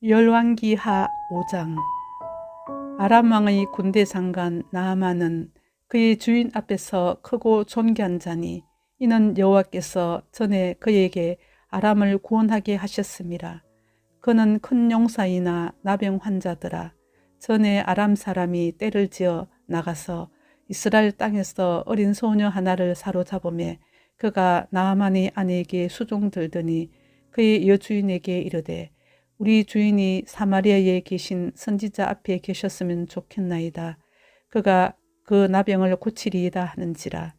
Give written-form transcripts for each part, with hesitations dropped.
열왕기하 5장. 아람 왕의 군대 장관 나아만은 그의 주인 앞에서 크고 존귀한 자니 이는 여호와께서 전에 그에게 아람을 구원하게 하셨습니다. 그는 큰 용사이나 나병 환자더라. 전에 아람 사람이 떼를 지어 나가서 이스라엘 땅에서 어린 소녀 하나를 사로잡으매 그가 나아만의 아내에게 수종들더니 그의 여주인에게 이르되 우리 주인이 사마리아에 계신 선지자 앞에 계셨으면 좋겠나이다. 그가 그 나병을 고치리이다 하는지라.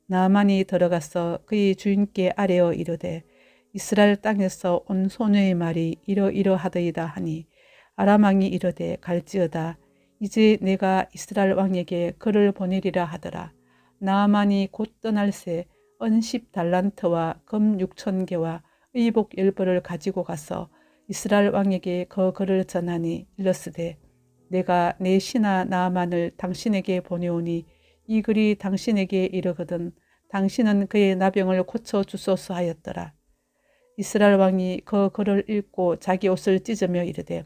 나아만이 들어가서 그의 주인께 아뢰어 이르되 이스라엘 땅에서 온 소녀의 말이 이러이러하더이다 하니 아람 왕이 이르되 갈지어다. 이제 내가 이스라엘 왕에게 그를 보내리라 하더라. 나아만이 곧 떠날새 은 10달란트와 금 6,000개와 의복 10벌을 가지고 가서 이스라엘 왕에게 그 글을 전하니 일러스되 내가 내 신하 나아만을 당신에게 보내오니 이 글이 당신에게 이르거든 당신은 그의 나병을 고쳐 주소서 하였더라. 이스라엘 왕이 그 글을 읽고 자기 옷을 찢으며 이르되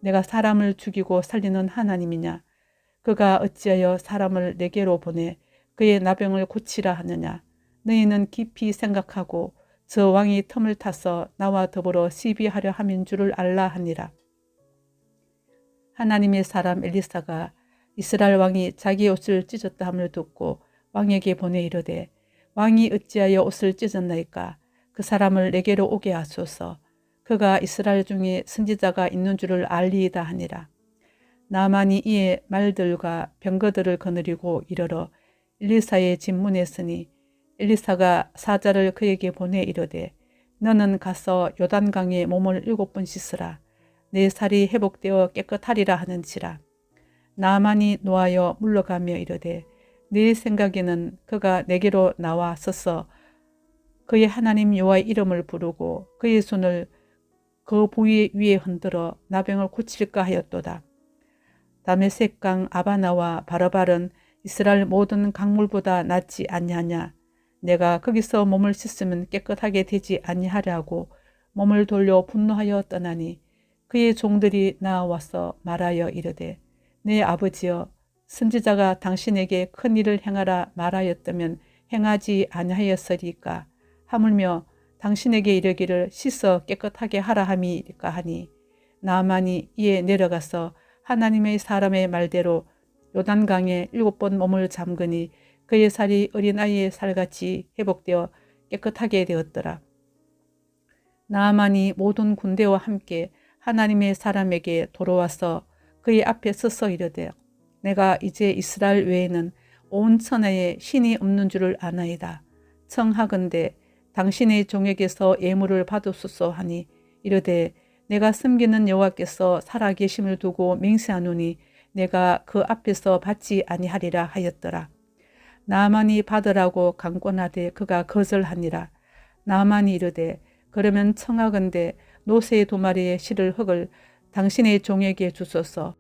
내가 사람을 죽이고 살리는 하나님이냐? 그가 어찌하여 사람을 내게로 보내 그의 나병을 고치라 하느냐? 너희는 깊이 생각하고 저 왕이 틈을 타서 나와 더불어 시비하려 함인 줄을 알라 하니라. 하나님의 사람 엘리사가 이스라엘 왕이 자기 옷을 찢었다 함을 듣고 왕에게 보내 이르되 왕이 어찌하여 옷을 찢었나이까? 그 사람을 내게로 오게 하소서. 그가 이스라엘 중에 선지자가 있는 줄을 알리이다 하니라. 나아만이 이에 말들과 병거들을 거느리고 이르러 엘리사의 진문에 서니 엘리사가 사자를 그에게 보내 이르되 너는 가서 요단강에 몸을 7번 씻으라. 내 살이 회복되어 깨끗하리라 하는지라. 나아만이 노하여 물러가며 이르되 내 생각에는 그가 내게로 나와 서서 그의 하나님 여호와의 이름을 부르고 그의 손을 그 부위 위에 흔들어 나병을 고칠까 하였도다. 다메섹강 아바나와 바르발은 이스라엘 모든 강물보다 낫지 아니하냐. 내가 거기서 몸을 씻으면 깨끗하게 되지 아니하랴고 몸을 돌려 분노하여 떠나니 그의 종들이 나와서 말하여 이르되 내 아버지여 선지자가 당신에게 큰 일을 행하라 말하였다면 행하지 아니하였으리까 하물며 당신에게 이르기를 씻어 깨끗하게 하라 함이니까 하니 나아만이 이에 내려가서 하나님의 사람의 말대로 요단강에 7번 몸을 잠그니 그의 살이 어린아이의 살같이 회복되어 깨끗하게 되었더라. 나아만이 모든 군대와 함께 하나님의 사람에게 돌아와서 그의 앞에 서서 이르되 내가 이제 이스라엘 외에는 온 천하에 신이 없는 줄을 아나이다. 청하건대 당신의 종에게서 예물을 받으소서 하니 이르되 내가 섬기는 여호와께서 살아계심을 두고 맹세하노니 내가 그 앞에서 받지 아니하리라 하였더라. 나아만이 받으라고 강권하되 그가 거절하니라. 나아만이 이르되 그러면 청하건대 노새 2마리의 실을 흙을 당신의 종에게 주소서.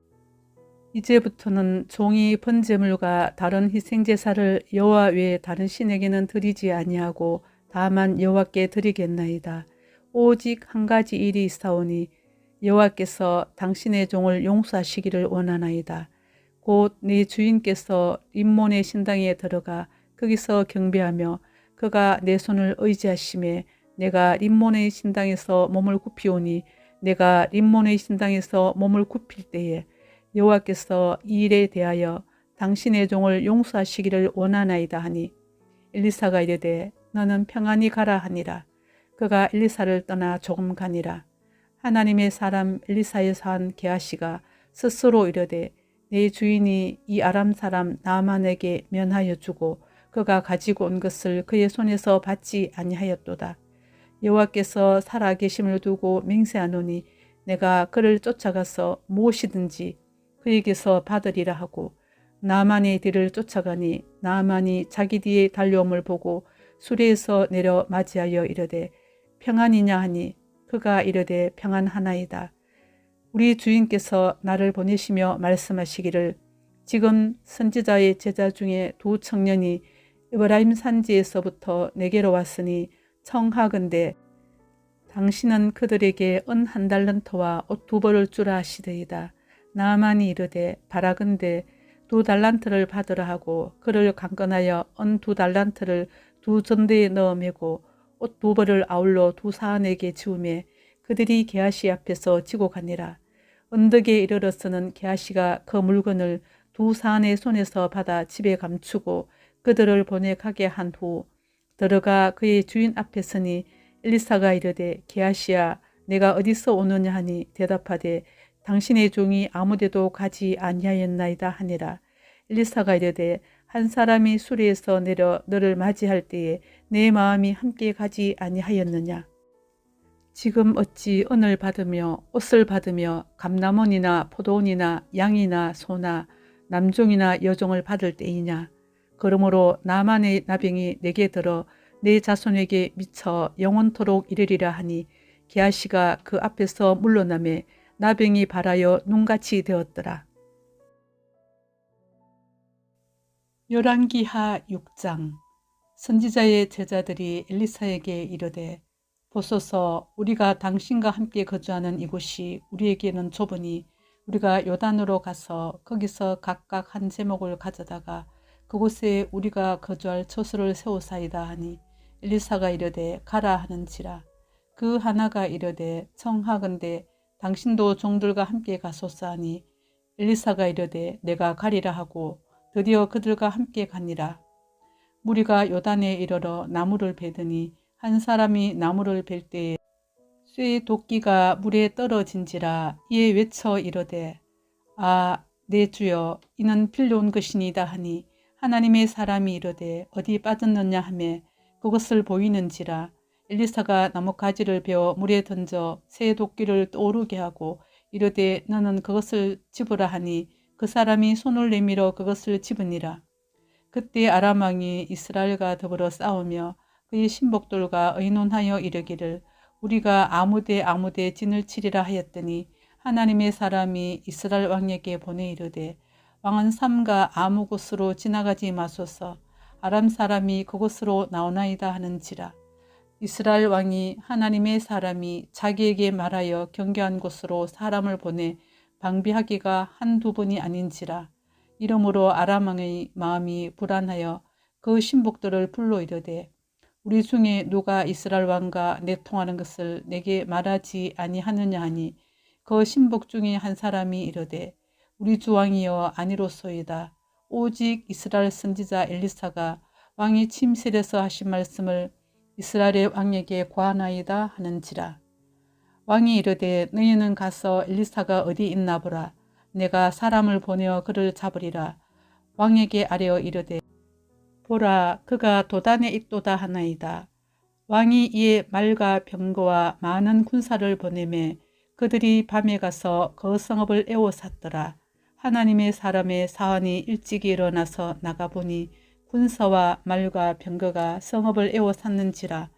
이제부터는 종이 번제물과 다른 희생제사를 여호와 외에 다른 신에게는 드리지 아니하고 다만 여호와께 드리겠나이다. 오직 한 가지 일이 있사오니 여호와께서 당신의 종을 용서하시기를 원하나이다. 곧 네 주인께서 림몬의 신당에 들어가 거기서 경배하며 그가 내 손을 의지하심에 내가 림몬의 신당에서 몸을 굽히오니 내가 림몬의 신당에서 몸을 굽힐 때에 여호와께서 이 일에 대하여 당신의 종을 용서하시기를 원하나이다 하니 엘리사가 이르되 너는 평안히 가라 하니라. 그가 엘리사를 떠나 조금 가니라. 하나님의 사람 엘리사에서 한 게하시가 스스로 이르되 내 주인이 이 아람 사람 나아만에게 면하여 주고 그가 가지고 온 것을 그의 손에서 받지 아니하였도다. 여호와께서 살아계심을 두고 맹세하노니 내가 그를 쫓아가서 무엇이든지 그에게서 받으리라 하고 나아만의 뒤를 쫓아가니 나아만이 자기 뒤에 달려옴을 보고 수레에서 내려 맞이하여 이르되 평안이냐 하니 그가 이르되 평안하나이다. 우리 주인께서 나를 보내시며 말씀하시기를 지금 선지자의 제자 중에 2 청년이 에브라임 산지에서부터 내게로 왔으니 청하건대 당신은 그들에게 은 1달란트와 옷 2벌을 주라 하시더이다. 나아만이 이르되 바라건대 2달란트를 받으라 하고 그를 강건하여 은 2달란트를 2전대에 넣어 매고 옷 2벌을 아울러 2사환에게 지우매 그들이 게하시 앞에서 지고 가니라. 언덕에 이르러서는 게하시가 그 물건을 2사환의 손에서 받아 집에 감추고 그들을 보내 가게 한 후 들어가 그의 주인 앞에 서니 엘리사가 이르되 게하시야 내가 어디서 오느냐 하니 대답하되 당신의 종이 아무데도 가지 아니하였나이다 하니라. 엘리사가 이르되 한 사람이 수리에서 내려 너를 맞이할 때에 내 마음이 함께 가지 아니하였느냐. 지금 어찌 은을 받으며 옷을 받으며 감남원이나 포도원이나 양이나 소나 남종이나 여종을 받을 때이냐. 그러므로 나만의 나병이 내게 들어 내 자손에게 미쳐 영원토록 이르리라 하니 게하시가 그 앞에서 물러나매 나병이 발하여 눈같이 되었더라. 열왕기하 6장. 선지자의 제자들이 엘리사에게 이르되 보소서 우리가 당신과 함께 거주하는 이곳이 우리에게는 좁으니 우리가 요단으로 가서 거기서 각각 한 제목을 가져다가 그곳에 우리가 거주할 처소를 세우사이다 하니 엘리사가 이르되 가라 하는지라. 그 하나가 이르되 청하건대 당신도 종들과 함께 가소서 하니 엘리사가 이르되 내가 가리라 하고 드디어 그들과 함께 가니라. 무리가 요단에 이르러 나무를 베더니 한 사람이 나무를 벨 때에 쇠 도끼가 물에 떨어진지라. 이에 외쳐 이르되 아 내 주여 이는 빌려온 것이니이다 하니 하나님의 사람이 이르되 어디 빠졌느냐 하매 그것을 보이는지라. 엘리사가 나뭇가지를 베어 물에 던져 새 도끼를 떠오르게 하고 이르되 너는 그것을 집으라 하니 그 사람이 손을 내밀어 그것을 집으니라. 그때 아람 왕이 이스라엘과 더불어 싸우며 그의 신복들과 의논하여 이르기를 우리가 아무데 진을 치리라 하였더니 하나님의 사람이 이스라엘 왕에게 보내 이르되 왕은 삼가 아무 곳으로 지나가지 마소서 아람 사람이 그곳으로 나오나이다 하는지라. 이스라엘 왕이 하나님의 사람이 자기에게 말하여 경계한 곳으로 사람을 보내 방비하기가 한두 번이 아닌지라. 이러므로 아람 왕의 마음이 불안하여 그 신복들을 불러 이르되 우리 중에 누가 이스라엘 왕과 내통하는 것을 내게 말하지 아니하느냐 하니 그 신복 중에 한 사람이 이르되 우리 주 왕이여 아니로소이다. 오직 이스라엘 선지자 엘리사가 왕이 침실에서 하신 말씀을 이스라엘의 왕에게 고하나이다 하는지라. 왕이 이르되 너희는 가서 엘리사가 어디 있나 보라. 내가 사람을 보내어 그를 잡으리라. 왕에게 아뢰어 이르되 보라 그가 도단에 있도다 하나이다. 왕이 이에 말과 병거와 많은 군사를 보내매 그들이 밤에 가서 그 성읍을 에워쌌더라. 하나님의 사람의 사환이 일찍이 일어나서 나가보니 군사와 말과 병거가 성읍을 에워쌌는지라.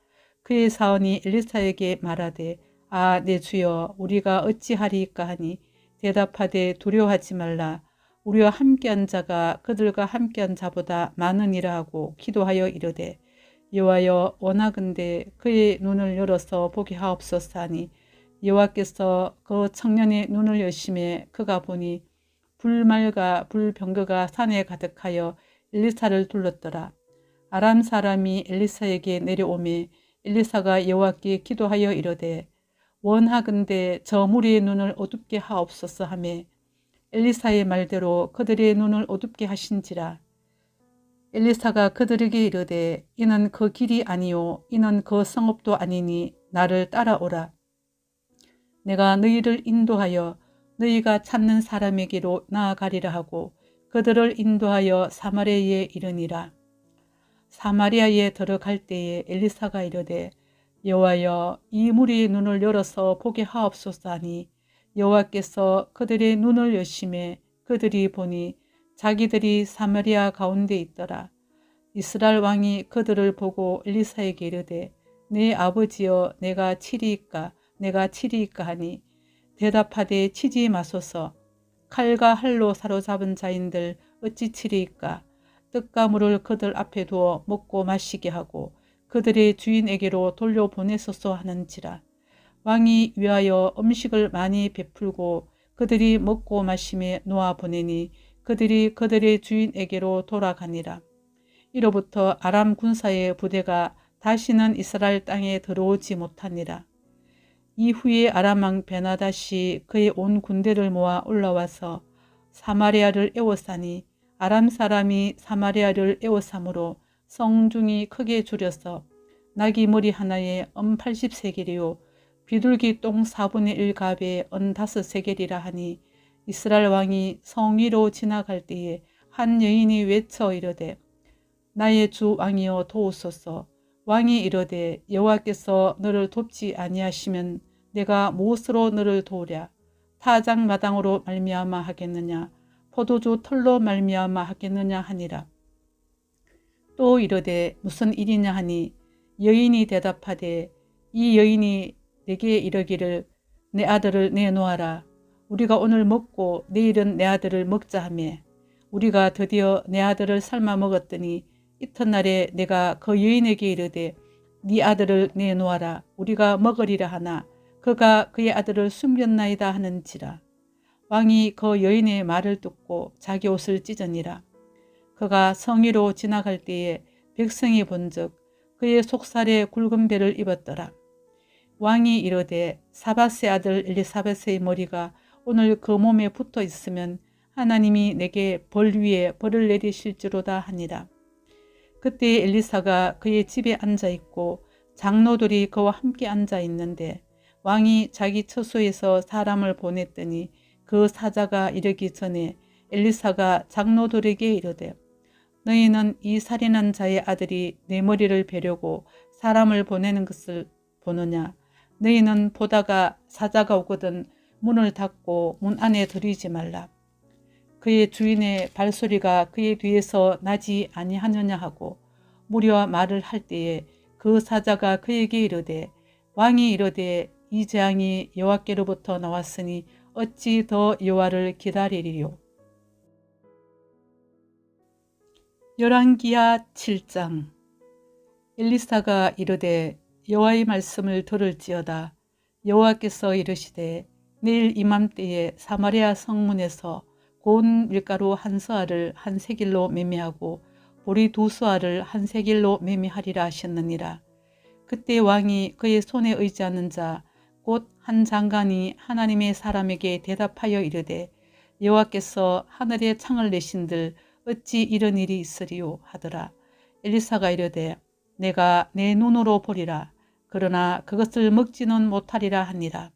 그의 사원이 엘리사에게 말하되 아 내 주여 우리가 어찌하리이까 하니 대답하되 두려워하지 말라. 우리와 함께한 자가 그들과 함께한 자보다 많으니라 하고 기도하여 이르되 여호와여 원하건대 그의 눈을 열어서 보게 하옵소서 하니 여호와께서 그 청년의 눈을 여심해 그가 보니 불말과 불병거가 산에 가득하여 엘리사를 둘렀더라. 아람 사람이 엘리사에게 내려오매 엘리사가 여호와께 기도하여 이르되 원하건대 저 무리의 눈을 어둡게 하옵소서 하매 엘리사의 말대로 그들의 눈을 어둡게 하신지라. 엘리사가 그들에게 이르되 이는 그 길이 아니요 이는 그 성읍도 아니니 나를 따라오라. 내가 너희를 인도하여 너희가 찾는 사람에게로 나아가리라 하고 그들을 인도하여 사마리아에 이르니라. 사마리아에 들어갈 때에 엘리사가 이르되 여호와여 이 무리의 눈을 열어서 보게 하옵소서 하니 여호와께서 그들의 눈을 여심해 그들이 보니 자기들이 사마리아 가운데 있더라. 이스라엘 왕이 그들을 보고 엘리사에게 이르되 내 아버지여 내가 치리이까 하니 대답하되 치지 마소서. 칼과 할로 사로잡은 자인들 어찌 치리이까. 떡과 물을 그들 앞에 두어 먹고 마시게 하고 그들의 주인에게로 돌려보내소서 하는지라. 왕이 위하여 음식을 많이 베풀고 그들이 먹고 마심에 놓아 보내니 그들이 그들의 주인에게로 돌아가니라. 이로부터 아람 군사의 부대가 다시는 이스라엘 땅에 들어오지 못하니라. 이후에 아람 왕 베나닷이 그의 온 군대를 모아 올라와서 사마리아를 에워싸니 아람 사람이 사마리아를 에워싸므로 성중이 크게 줄여서 나귀 머리 하나에 80세겔이요 비둘기 똥 4분의 1 갑에 5세겔이라 하니 이스라엘 왕이 성 위로 지나갈 때에 한 여인이 외쳐 이르되 나의 주 왕이여 도우소서. 왕이 이르되 여호와께서 너를 돕지 아니하시면 내가 무엇으로 너를 도우랴. 타작마당으로 말미암아 하겠느냐 포도주 털로 말미암아 하겠느냐 하니라. 또 이르되 무슨 일이냐 하니 여인이 대답하되 이 여인이 내게 이르기를 내 아들을 내놓아라. 우리가 오늘 먹고 내일은 내 아들을 먹자 하매 우리가 드디어 내 아들을 삶아 먹었더니 이튿날에 내가 그 여인에게 이르되 네 아들을 내놓아라. 우리가 먹으리라 하나 그가 그의 아들을 숨겼나이다 하는지라. 왕이 그 여인의 말을 듣고 자기 옷을 찢으니라. 그가 성위로 지나갈 때에 백성이 본즉 그의 속살에 굵은 배를 입었더라. 왕이 이르되 사밧의 아들 엘리사벳의 머리가 오늘 그 몸에 붙어 있으면 하나님이 내게 벌 위에 벌을 내리실지로다 하니라. 그때 엘리사가 그의 집에 앉아 있고 장로들이 그와 함께 앉아 있는데 왕이 자기 처소에서 사람을 보냈더니 그 사자가 이르기 전에 엘리사가 장로들에게 이르되 너희는 이 살인한 자의 아들이 내 머리를 베려고 사람을 보내는 것을 보느냐. 너희는 보다가 사자가 오거든 문을 닫고 문 안에 들이지 말라. 그의 주인의 발소리가 그의 뒤에서 나지 아니하느냐 하고 무리와 말을 할 때에 그 사자가 그에게 이르되 왕이 이르되 이 재앙이 여호와께로부터 나왔으니 어찌 더 여호와를 기다리리요. 열왕기하 7장. 엘리사가 이르되 여호와의 말씀을 들을지어다. 여호와께서 이르시되 내일 이맘때에 사마리아 성문에서 고운 밀가루 한 서알을 한 세겔로 매매하고 보리 2서알을 한 세겔로 매매하리라 하셨느니라. 그때 왕이 그의 손에 의지하는 자 곧 한 장관이 하나님의 사람에게 대답하여 이르되 여호와께서 하늘에 창을 내신들 어찌 이런 일이 있으리요 하더라. 엘리사가 이르되 내가 내 눈으로 보리라. 그러나 그것을 먹지는 못하리라 하니라.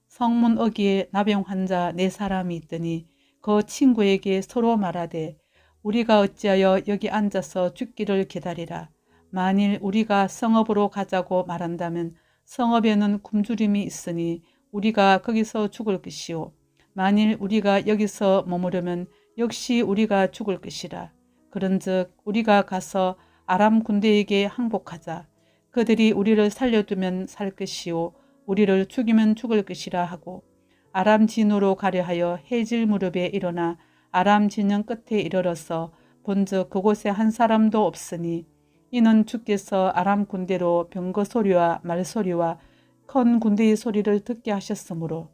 성문 어귀에 나병 환자 4사람이 있더니 그 친구에게 서로 말하되 우리가 어찌하여 여기 앉아서 죽기를 기다리라. 만일 우리가 성읍으로 가자고 말한다면 성읍에는 굶주림이 있으니 우리가 거기서 죽을 것이요. 만일 우리가 여기서 머무르면 역시 우리가 죽을 것이라. 그런즉 우리가 가서 아람 군대에게 항복하자. 그들이 우리를 살려두면 살 것이요 우리를 죽이면 죽을 것이라 하고 아람 진으로 가려 하여 해질 무렵에 일어나 아람 진영 끝에 이르러서 본즉 그곳에 한 사람도 없으니 이는 주께서 아람 군대로 병거 소리와 말소리와 큰 군대의 소리를 듣게 하셨으므로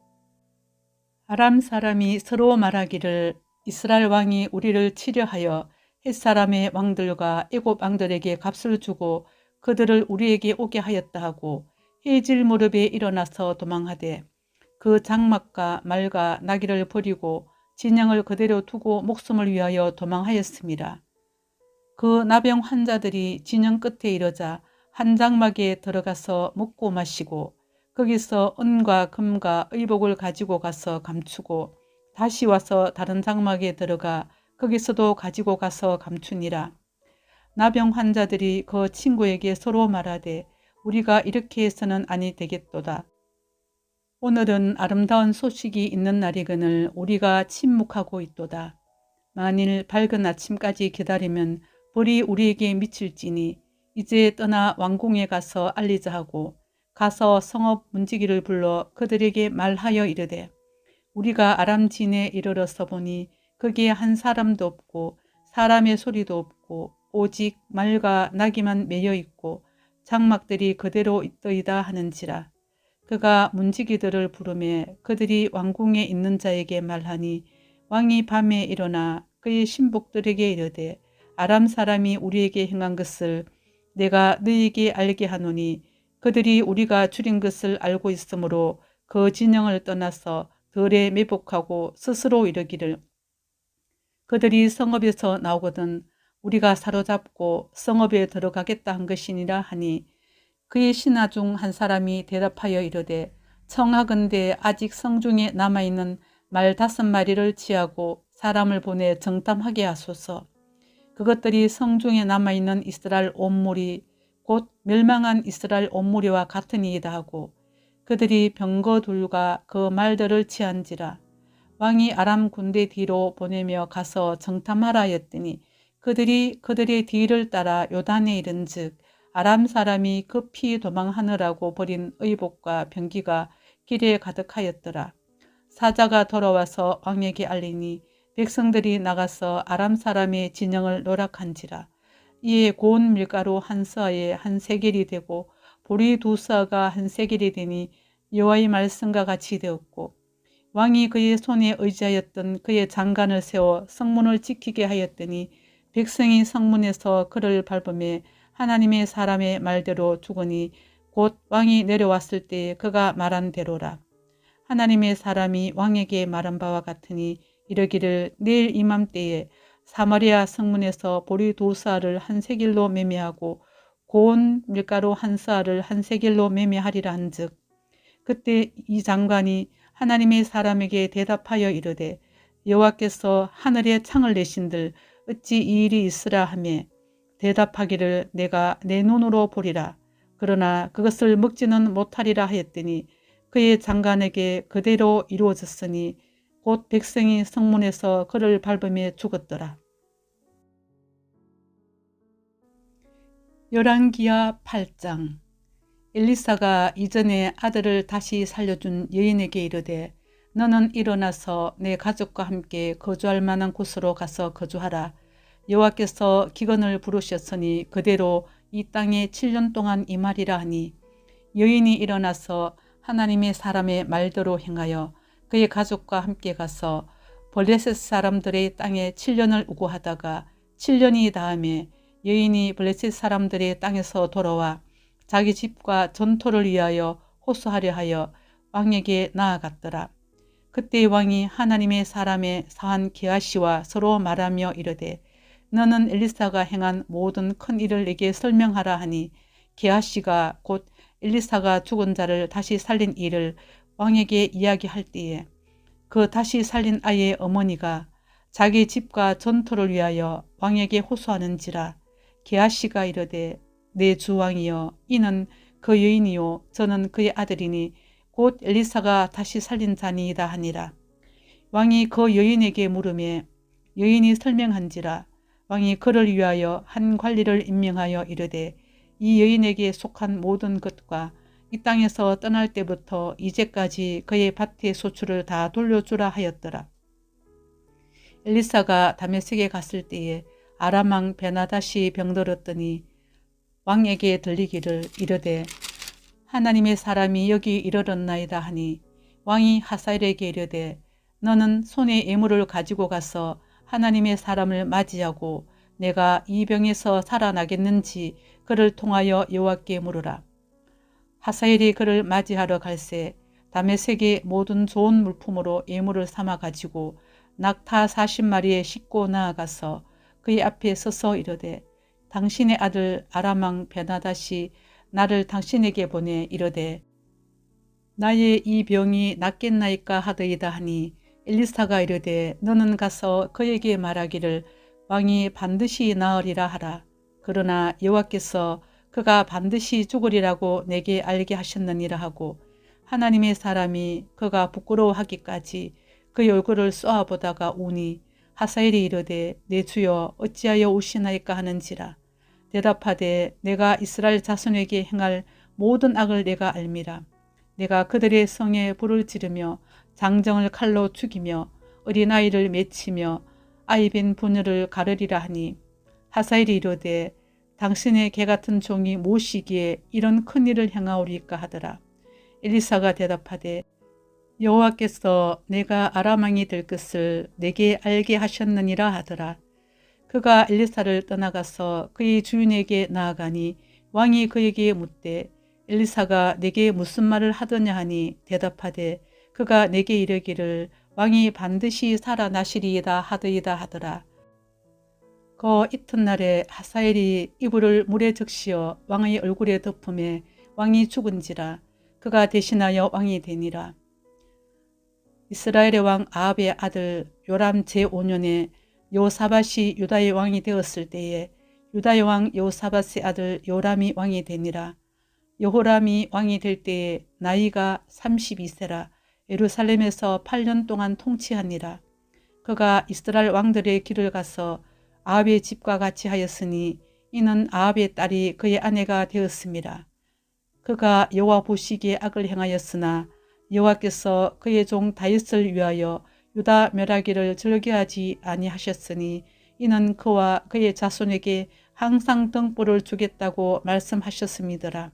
아람 사람이 서로 말하기를 이스라엘 왕이 우리를 치려하여 헷사람의 왕들과 애굽 왕들에게 값을 주고 그들을 우리에게 오게 하였다 하고 해질 무렵에 일어나서 도망하되 그 장막과 말과 나귀를 버리고 진영을 그대로 두고 목숨을 위하여 도망하였습니다. 그 나병 환자들이 진영 끝에 이르자 한 장막에 들어가서 먹고 마시고 거기서 은과 금과 의복을 가지고 가서 감추고 다시 와서 다른 장막에 들어가 거기서도 가지고 가서 감추니라. 나병 환자들이 그 친구에게 서로 말하되 우리가 이렇게 해서는 아니 되겠도다. 오늘은 아름다운 소식이 있는 날이거늘 우리가 침묵하고 있도다. 만일 밝은 아침까지 기다리면 벌이 우리에게 미칠지니 이제 떠나 왕궁에 가서 알리자 하고 가서 성읍 문지기를 불러 그들에게 말하여 이르되 우리가 아람 진에 이르러서 보니 거기에 한 사람도 없고 사람의 소리도 없고 오직 말과 나귀만 매여 있고 장막들이 그대로 있더이다 하는지라. 그가 문지기들을 부르매 그들이 왕궁에 있는 자에게 말하니 왕이 밤에 일어나 그의 신복들에게 이르되 아람 사람이 우리에게 행한 것을 내가 너희에게 알게 하노니 그들이 우리가 줄인 것을 알고 있으므로 그 진영을 떠나서 들에 매복하고 스스로 이르기를 그들이 성읍에서 나오거든 우리가 사로잡고 성읍에 들어가겠다 한 것이니라 하니 그의 신하 중 한 사람이 대답하여 이르되 청하건대 아직 성중에 남아있는 말 5마리를 취하고 사람을 보내 정탐하게 하소서. 그것들이 성중에 남아있는 이스라엘 온 무리 곧 멸망한 이스라엘 온 무리와 같으니이다 하고 그들이 병거둘과 그 말들을 취한지라. 왕이 아람 군대 뒤로 보내며 가서 정탐하라 하였더니 그들이 그들의 뒤를 따라 요단에 이른즉 아람 사람이 급히 도망하느라고 버린 의복과 병기가 길에 가득하였더라. 사자가 돌아와서 왕에게 알리니 백성들이 나가서 아람 사람의 진영을 노락한지라. 이에 고운 밀가루 한 서에 한 세겔이 되고 보리 2서가 한 세겔이 되니 여호와의 말씀과 같이 되었고 왕이 그의 손에 의지하였던 그의 장관을 세워 성문을 지키게 하였더니 백성이 성문에서 그를 밟음에 하나님의 사람의 말대로 죽으니 곧 왕이 내려왔을 때 그가 말한 대로라. 하나님의 사람이 왕에게 말한 바와 같으니 이르기를 내일 이맘때에 사마리아 성문에서 보리 2서를 한 세겔로 매매하고 고운 밀가루 한 서를 한 세겔로 매매하리라 한즉 그때 이 장관이 하나님의 사람에게 대답하여 이르되 여호와께서 하늘에 창을 내신들 어찌 이 일이 있으라 하며 대답하기를 내가 내 눈으로 보리라. 그러나 그것을 먹지는 못하리라 하였더니 그의 장관에게 그대로 이루어졌으니 곧 백성이 성문에서 그를 밟으며 죽었더라. 열왕기하 8장. 엘리사가 이전에 아들을 다시 살려준 여인에게 이르되 너는 일어나서 내 가족과 함께 거주할 만한 곳으로 가서 거주하라. 여호와께서 기근을 부르셨으니 그대로 이 땅에 7년 동안 임하리라 하니 여인이 일어나서 하나님의 사람의 말대로 행하여 그의 가족과 함께 가서 블레셋 사람들의 땅에 7년을 우고하다가 7년이 다음에 여인이 블레셋 사람들의 땅에서 돌아와 자기 집과 전토를 위하여 호소하려 하여 왕에게 나아갔더라. 그때 왕이 하나님의 사람의 사한 게하시와 서로 말하며 이르되 너는 엘리사가 행한 모든 큰 일을 내게 설명하라 하니 게하시가 곧 엘리사가 죽은 자를 다시 살린 일을 왕에게 이야기할 때에 그 다시 살린 아이의 어머니가 자기 집과 전토를 위하여 왕에게 호소하는지라. 게하시가 이르되 내 주 왕이여 이는 그 여인이요 저는 그의 아들이니 곧 엘리사가 다시 살린 자니이다 하니라. 왕이 그 여인에게 물으매 여인이 설명한지라. 왕이 그를 위하여 한 관리를 임명하여 이르되 이 여인에게 속한 모든 것과 이 땅에서 떠날 때부터 이제까지 그의 밭의 소출을 다 돌려주라 하였더라. 엘리사가 다메섹에 갔을 때에 아람 왕 베나다시 병들었더니 왕에게 들리기를 이르되 하나님의 사람이 여기 이르렀나이다 하니 왕이 하사엘에게 이르되 너는 손에 예물을 가지고 가서 하나님의 사람을 맞이하고 내가 이 병에서 살아나겠는지 그를 통하여 여호와께 물으라. 하사엘이 그를 맞이하러 갈새 다메섹의 모든 좋은 물품으로 예물을 삼아 가지고 낙타 40마리에 싣고 나아가서 그의 앞에 서서 이르되 당신의 아들 아람 왕 베나다시 나를 당신에게 보내 이르되 나의 이 병이 낫겠나이까 하더이다 하니 엘리사가 이르되 너는 가서 그에게 말하기를 왕이 반드시 나으리라 하라. 그러나 여호와께서 그가 반드시 죽으리라고 내게 알게 하셨느니라 하고 하나님의 사람이 그가 부끄러워하기까지 그의 얼굴을 쏘아보다가 우니 하사엘이 이르되 내 주여 어찌하여 우시나이까 하는지라. 대답하되 내가 이스라엘 자손에게 행할 모든 악을 내가 알미라. 내가 그들의 성에 불을 지르며 장정을 칼로 죽이며 어린아이를 맺히며 아이벤 부녀를 가르리라 하니 하사엘이 이르되 당신의 개같은 종이 무엇이기에 이런 큰일을 행하오리까 하더라. 엘리사가 대답하되 여호와께서 내가 아람 왕이 될 것을 내게 알게 하셨느니라 하더라. 그가 엘리사를 떠나가서 그의 주인에게 나아가니 왕이 그에게 묻되 엘리사가 내게 무슨 말을 하더냐 하니 대답하되 그가 내게 이르기를 왕이 반드시 살아나시리이다 하더이다 하더라. 그 이튿날에 하사엘이 이불을 물에 적시어 왕의 얼굴에 덮음에 왕이 죽은지라. 그가 대신하여 왕이 되니라. 이스라엘의 왕 아합의 아들 요람 제5년에 요사밧이 유다의 왕이 되었을 때에 유다의 왕 요사밧의 아들 요람이 왕이 되니라. 여호람이 왕이 될 때에 나이가 32세라. 예루살렘에서 8년 동안 통치하니라. 그가 이스라엘 왕들의 길을 가서 아합의 집과 같이 하였으니 이는 아합의 딸이 그의 아내가 되었습니다. 그가 여호와 보시기에 악을 행하였으나 여호와께서 그의 종 다윗을 위하여 유다 멸하기를 즐겨하지 아니하셨으니 이는 그와 그의 자손에게 항상 등불을 주겠다고 말씀하셨음이더라.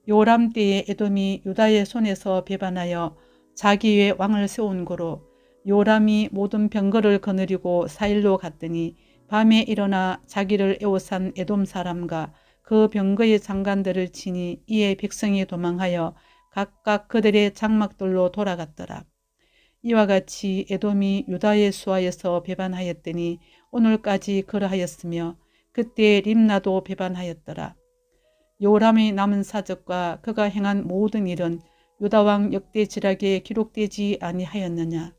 요람 때에 에돔이 유다의 손에서 배반하여 자기 위에 왕을 세운 고로 요람이 모든 병거를 거느리고 사일로 갔더니 밤에 일어나 자기를 애워싼 에돔 사람과 그 병거의 장관들을 치니 이에 백성이 도망하여 각각 그들의 장막들로 돌아갔더라. 이와 같이 에돔이 유다의 수하에서 배반하였더니 오늘까지 그러하였으며 그때 림나도 배반하였더라. 요람의 남은 사적과 그가 행한 모든 일은 유다왕 역대지락에 기록되지 아니하였느냐.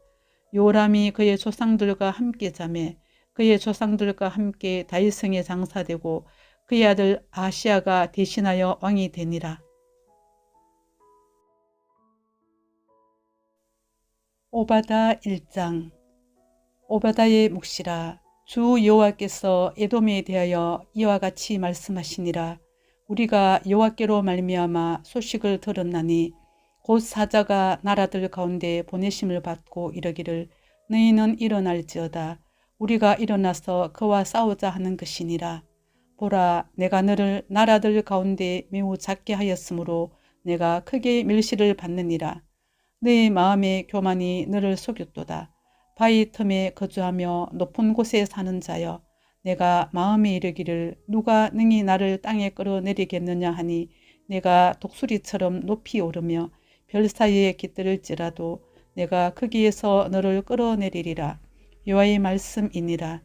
요람이 그의 조상들과 함께 자매 그의 조상들과 함께 다윗성에 장사되고 그의 아들 아시아가 대신하여 왕이 되니라. 오바다 1장. 오바다의 묵시라. 주 여호와께서 에돔에 대하여 이와 같이 말씀하시니라. 우리가 여호와께로 말미암아 소식을 들었나니 곧 사자가 나라들 가운데 보내심을 받고 이르기를 너희는 일어날지어다. 우리가 일어나서 그와 싸우자 하는 것이니라. 보라, 내가 너를 나라들 가운데 매우 작게 하였으므로 내가 크게 멸시를 받느니라. 네 마음의 교만이 너를 속였도다. 바위 틈에 거주하며 높은 곳에 사는 자여, 내가 마음에 이르기를 누가 능히 나를 땅에 끌어내리겠느냐 하니 내가 독수리처럼 높이 오르며 별 사이에 깃들을지라도 내가 거기에서 너를 끌어내리리라. 여호와의 말씀이니라.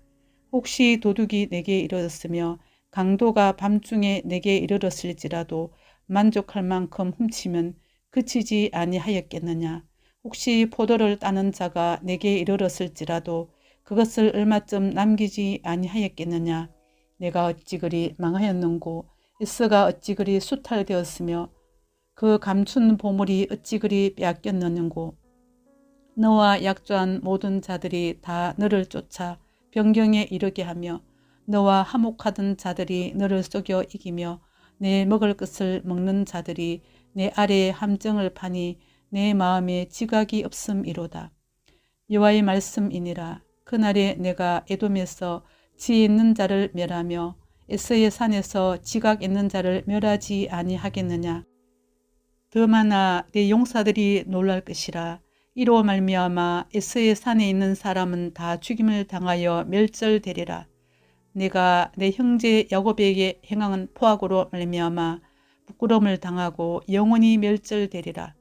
혹시 도둑이 내게 이르렀으며 강도가 밤중에 내게 이르렀을지라도 만족할 만큼 훔치면 그치지 아니하였겠느냐. 혹시 포도를 따는 자가 내게 이르렀을지라도 그것을 얼마쯤 남기지 아니하였겠느냐. 내가 어찌 그리 망하였는고 에스가 어찌 그리 수탈되었으며 그 감춘 보물이 어찌 그리 빼앗겼느냐고. 너와 약조한 모든 자들이 다 너를 쫓아 변경에 이르게 하며 너와 화목하던 자들이 너를 속여 이기며 내 먹을 것을 먹는 자들이 내 아래에 함정을 파니 내 마음에 지각이 없음이로다. 여호와의 말씀이니라. 그날에 내가 에돔에서 지혜 있는 자를 멸하며 에스의 산에서 지각 있는 자를 멸하지 아니하겠느냐. 더 많아 내 용사들이 놀랄 것이라. 이로 말미암아 에스의 산에 있는 사람은 다 죽임을 당하여 멸절되리라. 내가 내 형제 야곱에게 행한 포악으로 말미암아 부끄러움을 당하고 영원히 멸절되리라.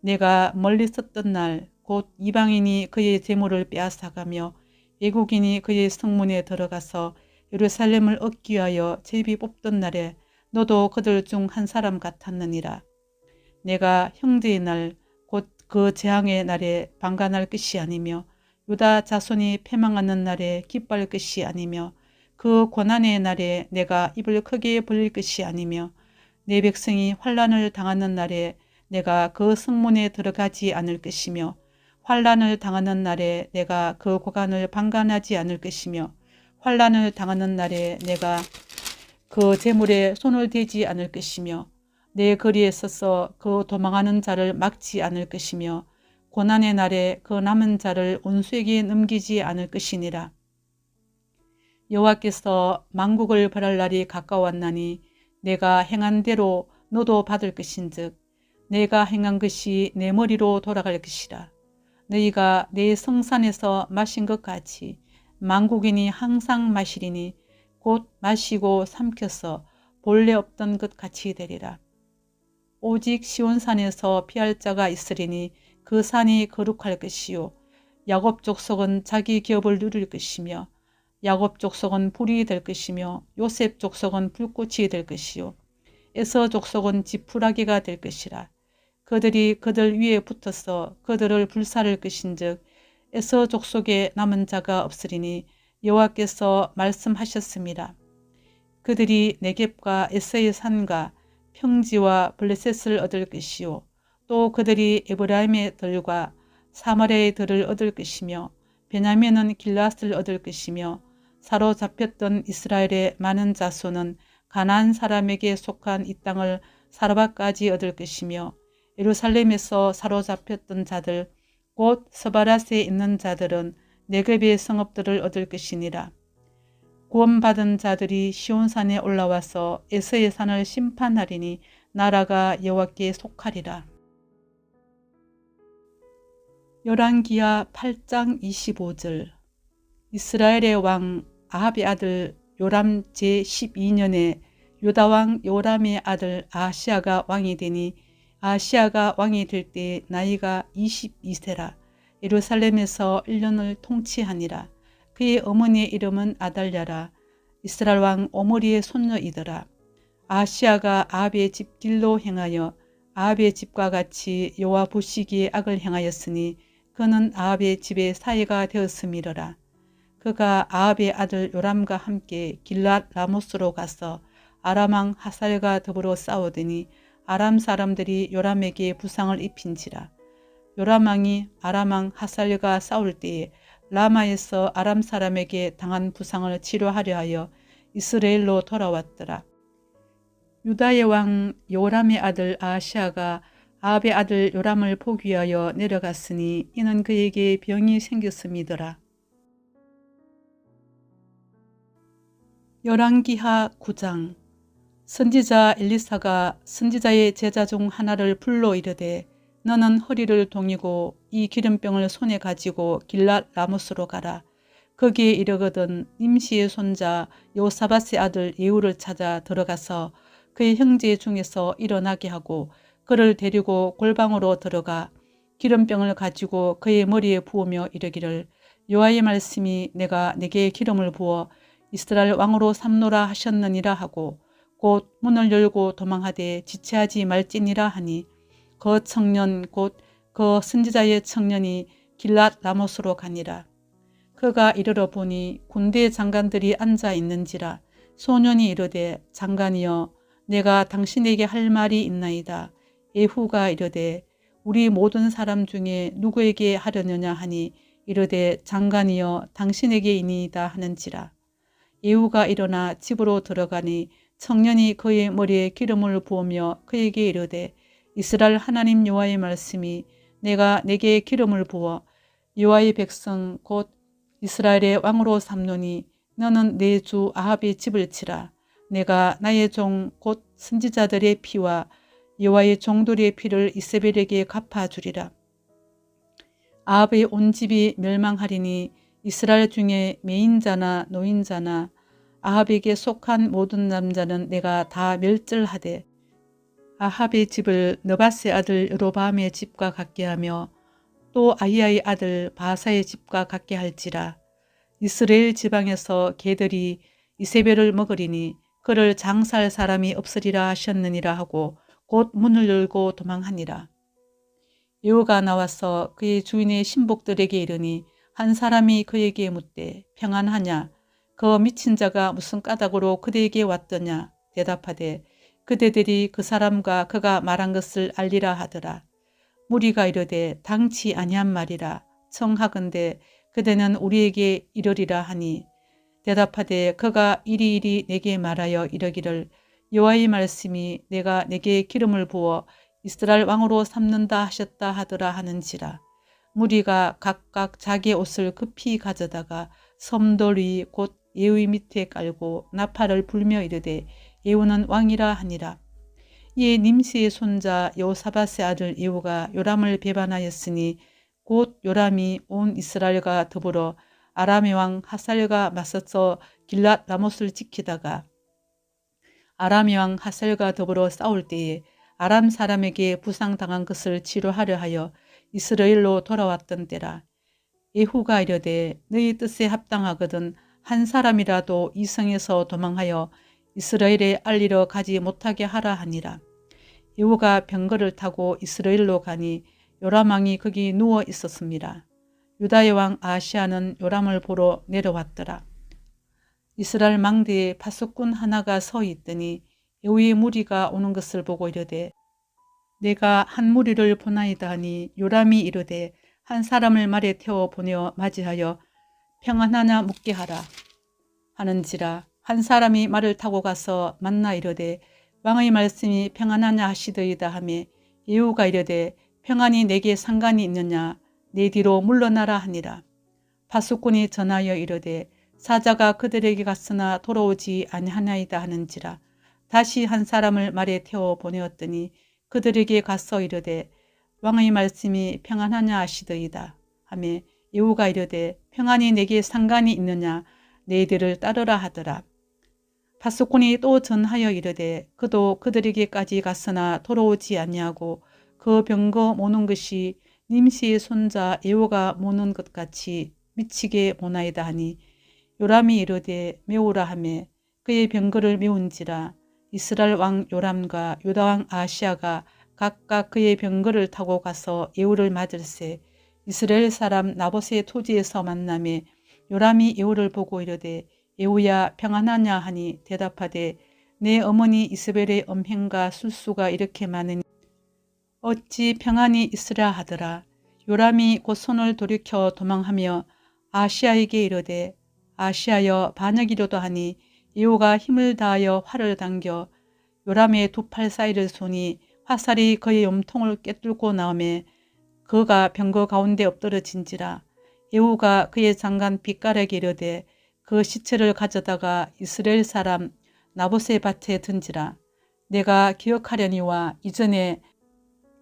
내가 멀리 섰던 날 곧 이방인이 그의 재물을 빼앗아가며 외국인이 그의 성문에 들어가서 예루살렘을 얻기 위하여 제비 뽑던 날에 너도 그들 중 한 사람 같았느니라. 내가 형제의 날 곧 그 재앙의 날에 방관할 것이 아니며 유다 자손이 패망하는 날에 기뻐할 것이 아니며 그 고난의 날에 내가 입을 크게 벌릴 것이 아니며 내 백성이 환난을 당하는 날에 내가 그 성문에 들어가지 않을 것이며 환난을 당하는 날에 내가 그 고관을 방관하지 않을 것이며 환난을 당하는 날에 내가 그 재물에 손을 대지 않을 것이며 내 거리에 서서 그 도망하는 자를 막지 않을 것이며 고난의 날에 그 남은 자를 원수에게 넘기지 않을 것이니라. 여호와께서 만국을 벌할 날이 가까웠나니 내가 행한 대로 너도 받을 것인즉 내가 행한 것이 내 머리로 돌아갈 것이라. 너희가 내 성산에서 마신 것 같이 만국인이 항상 마시리니 곧 마시고 삼켜서 본래 없던 것 같이 되리라. 오직 시온산에서 피할 자가 있으리니 그 산이 거룩할 것이요 야곱 족속은 자기 기업을 누릴 것이며 야곱 족속은 불이 될 것이며 요셉 족속은 불꽃이 될 것이요 에서 족속은 지푸라기가 될 것이라. 그들이 그들 위에 붙어서 그들을 불사를 것인즉 에서 족속에 남은 자가 없으리니 여호와께서 말씀하셨습니다. 그들이 네겝과 에서의 산과 평지와 블레셋을 얻을 것이요 또 그들이 에브라임의 들과 사마리아의 들을 얻을 것이며 베냐민은 길앗을 얻을 것이며 사로잡혔던 이스라엘의 많은 자손은 가나안 사람에게 속한 이 땅을 사르밧까지 얻을 것이며 예루살렘에서 사로잡혔던 자들 곧 스바랏에 있는 자들은 네겝의 성읍들을 얻을 것이니라. 구원받은 자들이 시온산에 올라와서 에서의 산을 심판하리니 나라가 여호와께 속하리라. 열왕기하 8장 25절. 이스라엘의 왕 아합의 아들 요람 제12년에 유다왕 요람의 아들 아하시아가 왕이 되니 아하시아가 왕이 될 때 나이가 22세라. 예루살렘에서 1년을 통치하니라. 그의 어머니의 이름은 아달랴라. 이스라엘 왕 오므리의 손녀이더라. 아하시아가 아합의 집 길로 행하여 아합의 집과 같이 여호와 보시기에 악을 행하였으니 그는 아합의 집의 사이가 되었음이러라. 그가 아합의 아들 요람과 함께 길랏 라모스로 가서 아람 왕 하살과 더불어 싸우더니 아람 사람들이 요람에게 부상을 입힌지라. 요람 왕이 아람 왕 하살과 싸울 때에 라마에서 아람 사람에게 당한 부상을 치료하려 하여 이스라엘로 돌아왔더라. 유다의 왕 요람의 아들 아하시아가 아합의 아들 요람을 보기 위하여 내려갔으니 이는 그에게 병이 생겼음이더라. 열왕기하 9장. 선지자 엘리사가 선지자의 제자 중 하나를 불러 이르되 너는 허리를 동이고 이 기름병을 손에 가지고 길랏 라모스로 가라. 거기에 이르거든 nim시의 손자 요사밧의 아들 예후를 찾아 들어가서 그의 형제 중에서 일어나게 하고 그를 데리고 골방으로 들어가 기름병을 가지고 그의 머리에 부으며 이르기를 여호와의 말씀이 내가 네게 기름을 부어 이스라엘 왕으로 삼노라 하셨느니라 하고 곧 문을 열고 도망하되 지체하지 말지니라 하니 그 청년 곧 그 선지자의 청년이 길랏 라모스로 가니라. 그가 이르러 보니 군대 장관들이 앉아 있는지라. 소년이 이르되 장관이여 내가 당신에게 할 말이 있나이다. 예후가 이르되 우리 모든 사람 중에 누구에게 하려느냐 하니 이르되 장관이여 당신에게이니이다 하는지라. 예후가 일어나 집으로 들어가니 청년이 그의 머리에 기름을 부으며 그에게 이르되 이스라엘 하나님 여호와의 말씀이 내가 내게 기름을 부어 여호와의 백성 곧 이스라엘의 왕으로 삼노니 너는 내 주 아합의 집을 치라. 내가 나의 종 곧 선지자들의 피와 여호와의 종들의 피를 이세벨에게 갚아주리라. 아합의 온 집이 멸망하리니 이스라엘 중에 매인자나 노인자나 아합에게 속한 모든 남자는 내가 다 멸절하되 아합의 집을 느밧의 아들 여로보암의 집과 같게 하며 또 아히야의 아들 바사의 집과 같게 할지라. 이스라엘 지방에서 개들이 이세벨을 먹으리니 그를 장사할 사람이 없으리라 하셨느니라 하고 곧 문을 열고 도망하니라. 예후가 나와서 그의 주인의 신복들에게 이르니 한 사람이 그에게 묻되 평안하냐? 그 미친 자가 무슨 까닭으로 그대에게 왔더냐? 대답하되 그대들이 그 사람과 그가 말한 것을 알리라 하더라. 무리가 이르되 당치 아니한 말이라. 청하건대 그대는 우리에게 이르리라 하니 대답하되 그가 이리이리 내게 말하여 이르기를 여호와의 말씀이 내가 내게 기름을 부어 이스라엘 왕으로 삼는다 하셨다 하더라 하는지라. 무리가 각각 자기 옷을 급히 가져다가 섬돌 위 곧 예후의 밑에 깔고 나팔을 불며 이르되 예후는 왕이라 하니라. 이에 nim시의 손자 여호사밧의 아들 예후가 요람을 배반하였으니 곧 요람이 온 이스라엘과 더불어 아람의 왕 하살과 맞서서 길랏 라못을 지키다가 아람의 왕 하살과 더불어 싸울 때에 아람 사람에게 부상당한 것을 치료하려 하여 이스라엘로 돌아왔던 때라. 예후가 이르되 너희 뜻에 합당하거든 한 사람이라도 이 성에서 도망하여 이스라엘에 알리러 가지 못하게 하라 하니라. 예후가 병거를 타고 이스라엘로 가니 요람 왕이 거기 누워 있었습니다. 유다의 왕 아하시아는 요람을 보러 내려왔더라. 이스라엘 망대에 파수꾼 하나가 서 있더니 예후의 무리가 오는 것을 보고 이르되 내가 한 무리를 보나이다 하니 요람이 이르되 한 사람을 말에 태워 보내어 맞이하여 평안하냐 묻게 하라 하는지라. 한 사람이 말을 타고 가서 만나 이르되 왕의 말씀이 평안하냐 하시더이다 하며 예후가 이르되 평안이 내게 상관이 있느냐 내 뒤로 물러나라 하니라. 파수꾼이 전하여 이르되 사자가 그들에게 갔으나 돌아오지 아니하나이다 하는지라. 다시 한 사람을 말에 태워 보내었더니 그들에게 가서 이르되 왕의 말씀이 평안하냐 하시더이다 하며 예후가 이르되 평안이 내게 상관이 있느냐 내 뒤를 따르라 하더라. 파수꾼이 또 전하여 이르되 그도 그들에게까지 갔으나 돌아오지 아니하고 그 병거 모는 것이 nim시의 손자 예후가 모는 것 같이 미치게 모나이다 하니 요람이 이르되 메우라 하며 그의 병거를 메운지라. 이스라엘 왕 요람과 유다 왕 아하시아가 각각 그의 병거를 타고 가서 예후를 맞을세 이스라엘 사람 나봇의 토지에서 만나매 요람이 예후를 보고 이르되 예후야 평안하냐 하니 대답하되 내 어머니 이스벨의 음행과 술수가 이렇게 많으니 어찌 평안이 있으랴 하더라. 요람이 곧 손을 돌이켜 도망하며 아하시아에게 이르되 아하시아여 반역이로다 하니 예후가 힘을 다하여 활을 당겨 요람의 두 팔 사이를 쏘니 화살이 그의 염통을 꿰뚫고 나오매 그가 병거 가운데 엎드러진지라. 예후가 그의 장관 빛깔에게 이르되 그 시체를 가져다가 이스라엘 사람 나봇의 밭에 던지라. 내가 기억하려니와 이전에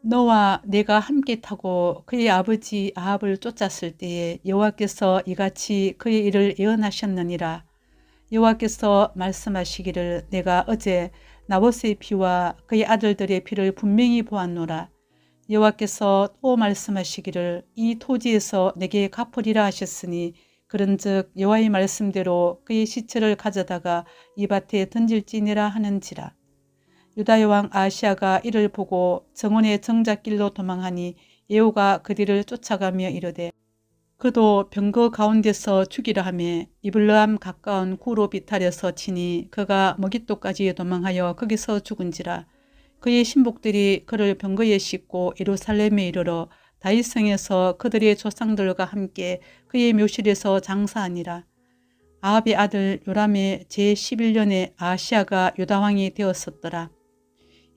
너와 내가 함께 타고 그의 아버지 아합을 쫓았을 때에 여호와께서 이같이 그의 일을 예언하셨느니라. 여호와께서 말씀하시기를 내가 어제 나봇의 피와 그의 아들들의 피를 분명히 보았노라. 여호와께서 또 말씀하시기를 이 토지에서 내게 갚으리라 하셨으니 그런즉 여호와의 말씀대로 그의 시체를 가져다가 이 밭에 던질지니라 하는지라. 유다의 왕 아하시아가 이를 보고 정원의 정작길로 도망하니 예후가 그 뒤를 쫓아가며 이르되 그도 병거 가운데서 죽이라 하며 이블르함 가까운 구로 비탈에서 치니 그가 머깃도까지 도망하여 거기서 죽은지라. 그의 신복들이 그를 병거에 싣고 예루살렘에 이르러 다윗성에서 그들의 조상들과 함께 그의 묘실에서 장사하니라. 아합의 아들 요람의 제11년에 아하시아가 유다왕이 되었었더라.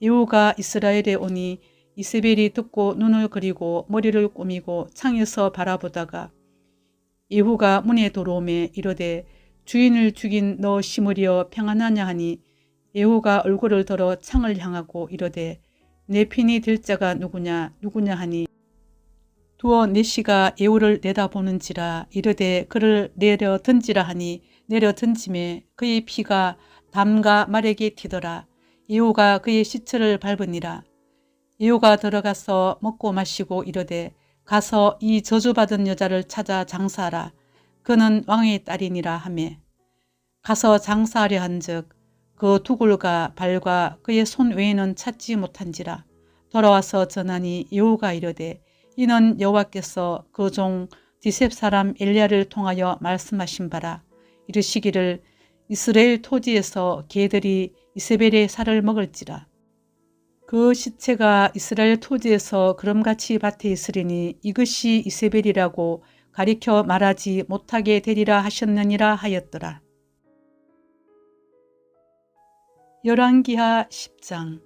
예후가 이스라엘에 오니 이세벨이 듣고 눈을 그리고 머리를 꾸미고 창에서 바라보다가 예후가 문에 들어오매 이르되 주인을 죽인 너 시므리여 평안하냐 하니 예후가 얼굴을 들어 창을 향하고 이르되 내 편이 될 자가 누구냐 하니 두어 내시가 예후를 내다보는지라. 이르되 그를 내려 던지라 하니 내려 던짐에 그의 피가 담과 말에게 튀더라. 예후가 그의 시체를 밟으니라. 예후가 들어가서 먹고 마시고 이르되 가서 이 저주받은 여자를 찾아 장사하라. 그는 왕의 딸이니라 하매 가서 장사하려 한즉 그 두굴과 발과 그의 손 외에는 찾지 못한지라. 돌아와서 전하니 예후가 이르되 이는 여호와께서 그 종 디셉 사람 엘리야를 통하여 말씀하신 바라. 이르시기를 이스라엘 토지에서 개들이 이세벨의 살을 먹을지라. 그 시체가 이스라엘 토지에서 그름같이 밭에 있으리니 이것이 이세벨이라고 가리켜 말하지 못하게 되리라 하셨느니라 하였더라. 열왕기하 10장.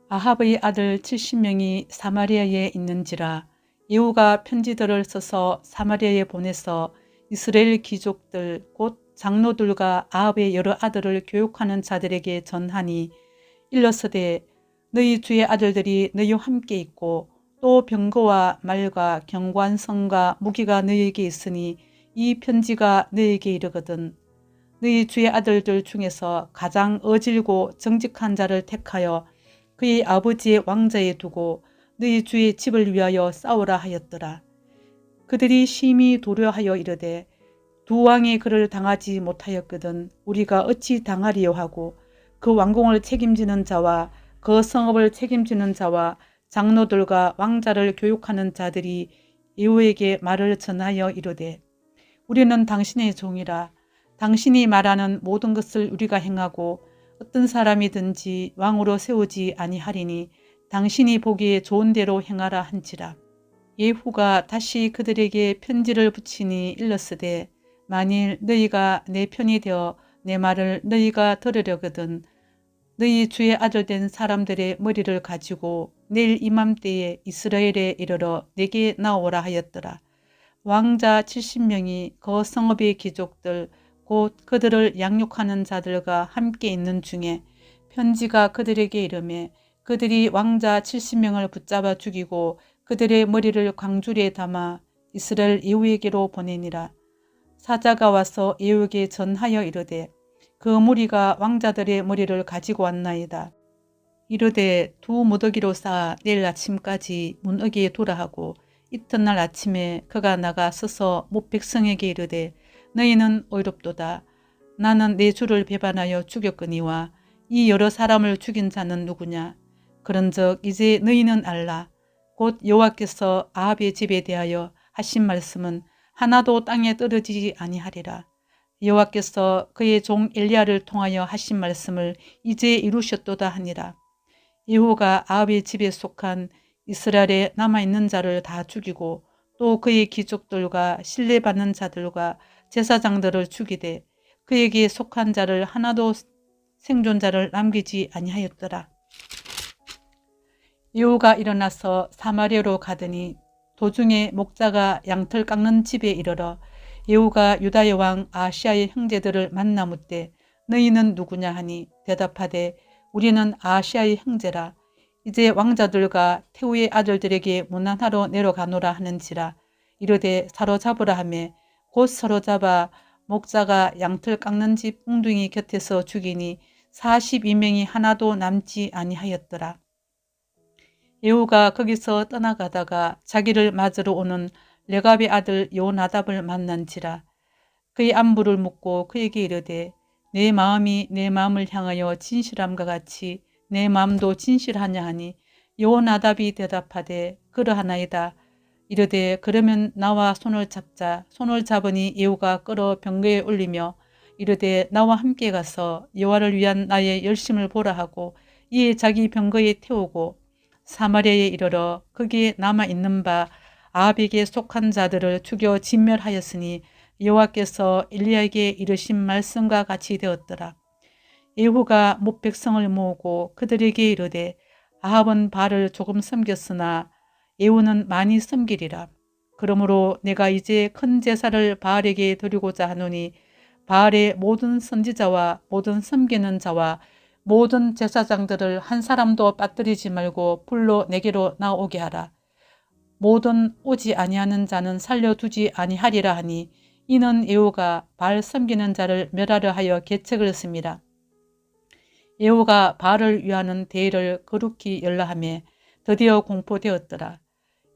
아합의 아들 70명이 사마리아에 있는지라. 예후가 편지들을 써서 사마리아에 보내서 이스라엘 귀족들 곧 장로들과 아합의 여러 아들을 교육하는 자들에게 전하니 일러서되 너희 주의 아들들이 너희와 함께 있고 또 병거와 말과 경관성과 무기가 너희에게 있으니 이 편지가 너희에게 이르거든. 너희 주의 아들들 중에서 가장 어질고 정직한 자를 택하여 그의 아버지의 왕자에 두고 너희 주의 집을 위하여 싸우라 하였더라. 그들이 심히 도려하여 이르되 두 왕이 그를 당하지 못하였거든 우리가 어찌 당하리요 하고 그 왕궁을 책임지는 자와 그 성읍을 책임지는 자와 장로들과 왕자를 교육하는 자들이 예후에게 말을 전하여 이르되 우리는 당신의 종이라. 당신이 말하는 모든 것을 우리가 행하고 어떤 사람이든지 왕으로 세우지 아니하리니 당신이 보기에 좋은 대로 행하라 한지라. 예후가 다시 그들에게 편지를 붙이니 일렀으되 만일 너희가 내 편이 되어 내 말을 너희가 들으려거든 너희 주의 아들 된 사람들의 머리를 가지고 내일 이맘때에 이스라엘에 이르러 내게 나오라 하였더라. 왕자 70명이 그 성읍의 귀족들 곧 그들을 양육하는 자들과 함께 있는 중에 편지가 그들에게 이르매 그들이 왕자 70명을 붙잡아 죽이고 그들의 머리를 광주리에 담아 이스라엘 예후에게로 보내니라. 사자가 와서 예후에게 전하여 이르되 그 무리가 왕자들의 머리를 가지고 왔나이다. 이르되 두 무더기로 쌓아 내일 아침까지 문어기에 두라 하고 이튿날 아침에 그가 나가 서서 목백성에게 이르되 너희는 의롭도다. 나는 내 주를 배반하여 죽였거니와 이 여러 사람을 죽인 자는 누구냐. 그런즉 이제 너희는 알라. 곧 여호와께서 아합의 집에 대하여 하신 말씀은 하나도 땅에 떨어지지 아니하리라. 여호와께서 그의 종 엘리야를 통하여 하신 말씀을 이제 이루셨도다 하니라. 예후가 아합의 집에 속한 이스라엘에 남아있는 자를 다 죽이고 또 그의 귀족들과 신뢰받는 자들과 제사장들을 죽이되 그에게 속한 자를 하나도 생존자를 남기지 아니하였더라. 예후가 일어나서 사마리아로 가더니 도중에 목자가 양털 깎는 집에 이르러 예후가 유다의 왕 아하시아의 형제들을 만나 묻되 너희는 누구냐 하니 대답하되 우리는 아하시아의 형제라. 이제 왕자들과 태후의 아들들에게 문안하러 내려가노라 하는지라. 이르되 사로잡으라 하매 곧 사로잡아 목자가 양털 깎는 집 웅둥이 곁에서 죽이니 42명이 하나도 남지 아니하였더라. 예후가 거기서 떠나가다가 자기를 맞으러 오는 레갑의 아들 요나답을 만난지라. 그의 안부를 묻고 그에게 이르되 내 마음이 내 마음을 향하여 진실함과 같이 내 마음도 진실하냐 하니 요나답이 대답하되 그러하나이다. 이르되 그러면 나와 손을 잡자. 손을 잡으니 예후가 끌어 병거에 올리며 이르되 나와 함께 가서 여호와를 위한 나의 열심을 보라 하고 이에 자기 병거에 태우고 사마리아에 이르러 거기에 남아있는 바 아합에게 속한 자들을 죽여 진멸하였으니 여호와께서 엘리야에게 이르신 말씀과 같이 되었더라. 예후가 목백성을 모으고 그들에게 이르되 아합은 바알을 조금 섬겼으나 예후는 많이 섬기리라. 그러므로 내가 이제 큰 제사를 바알에게 드리고자 하노니 바알의 모든 선지자와 모든 섬기는 자와 모든 제사장들을 한 사람도 빠뜨리지 말고 불러 내게로 나오게 하라. 모든 오지 아니하는 자는 살려두지 아니하리라 하니 이는 예후가 바알 섬기는 자를 멸하려 하여 계책을 씁니다. 예후가 바알을 위하는 대회를 거룩히 열라하며 드디어 공포되었더라.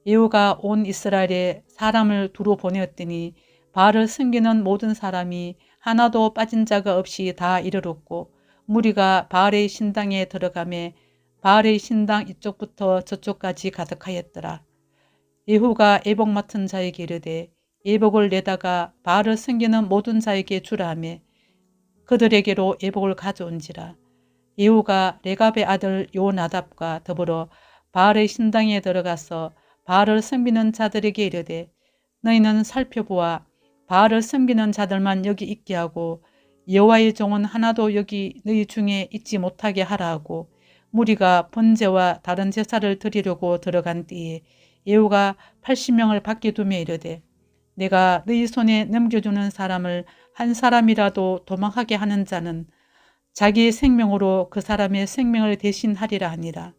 예후가 온 이스라엘에 사람을 두루 보내었더니 바알을 섬기는 모든 사람이 하나도 빠진 자가 없이 다 이르렀고 무리가 바알의 신당에 들어가매 바알의 신당 이쪽부터 저쪽까지 가득하였더라. 예후가 애복 맡은 자에게 이르되 애복을 내다가 바알을 섬기는 모든 자에게 주라 하며 그들에게로 애복을 가져온지라. 예후가 레갑의 아들 요나답과 더불어 바알의 신당에 들어가서 바알을 섬기는 자들에게 이르되 너희는 살펴보아 바알을 섬기는 자들만 여기 있게 하고 여호와의 종은 하나도 여기 너희 중에 있지 못하게 하라 하고 무리가 번제와 다른 제사를 드리려고 들어간 때에 예후가 80명을 밖에 두며 이르되 내가 너희 손에 넘겨주는 사람을 한 사람이라도 도망하게 하는 자는 자기의 생명으로 그 사람의 생명을 대신하리라 하니라.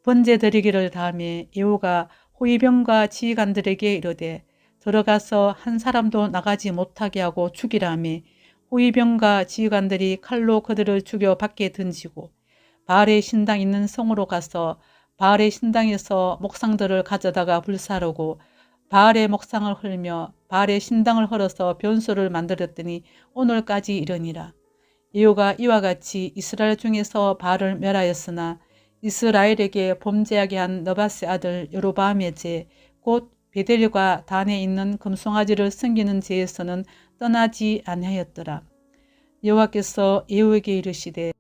번제 드리기를 다음에 예후가 호위병과 지휘관들에게 이르되 들어가서 한 사람도 나가지 못하게 하고 죽이라며 호위병과 지휘관들이 칼로 그들을 죽여 밖에 던지고 바알의 신당 있는 성으로 가서 바알의 신당에서 목상들을 가져다가 불사르고 바알의 목상을 헐며 바알의 신당을 헐어서 변소를 만들었더니 오늘까지 이르니라. 예후가 이와 같이 이스라엘 중에서 바알을 멸하였으나 이스라엘에게 범죄하게 한 너바스의 아들 여로보암의 죄, 곧 베델과 단에 있는 금송아지를 섬기는 죄에서는 떠나지 아니하였더라. 여호와께서 예후에게 이르시되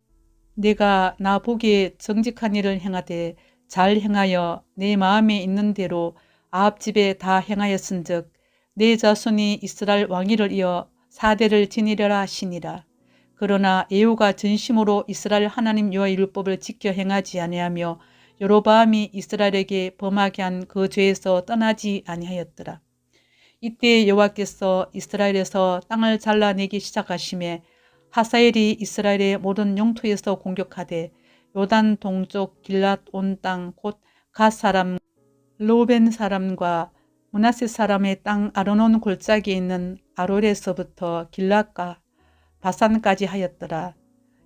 내가 나 보기에 정직한 일을 행하되 잘 행하여 내 마음에 있는 대로 아합 집에 다 행하였은즉 내 자손이 이스라엘 왕위를 이어 4대를 지니려라 하시니라. 그러나 예후가 전심으로 이스라엘 하나님 여호와의 율법을 지켜 행하지 아니하며 여로보암이 이스라엘에게 범하게 한 그 죄에서 떠나지 아니하였더라. 이때 여호와께서 이스라엘에서 땅을 잘라내기 시작하심에 하사엘이 이스라엘의 모든 영토에서 공격하되 요단 동쪽 길랏 온 땅 곧 갓 사람 르우벤 사람과 므낫세 사람의 땅 아르논 골짜기에 있는 아롤에서부터 길랏과 바산까지 하였더라.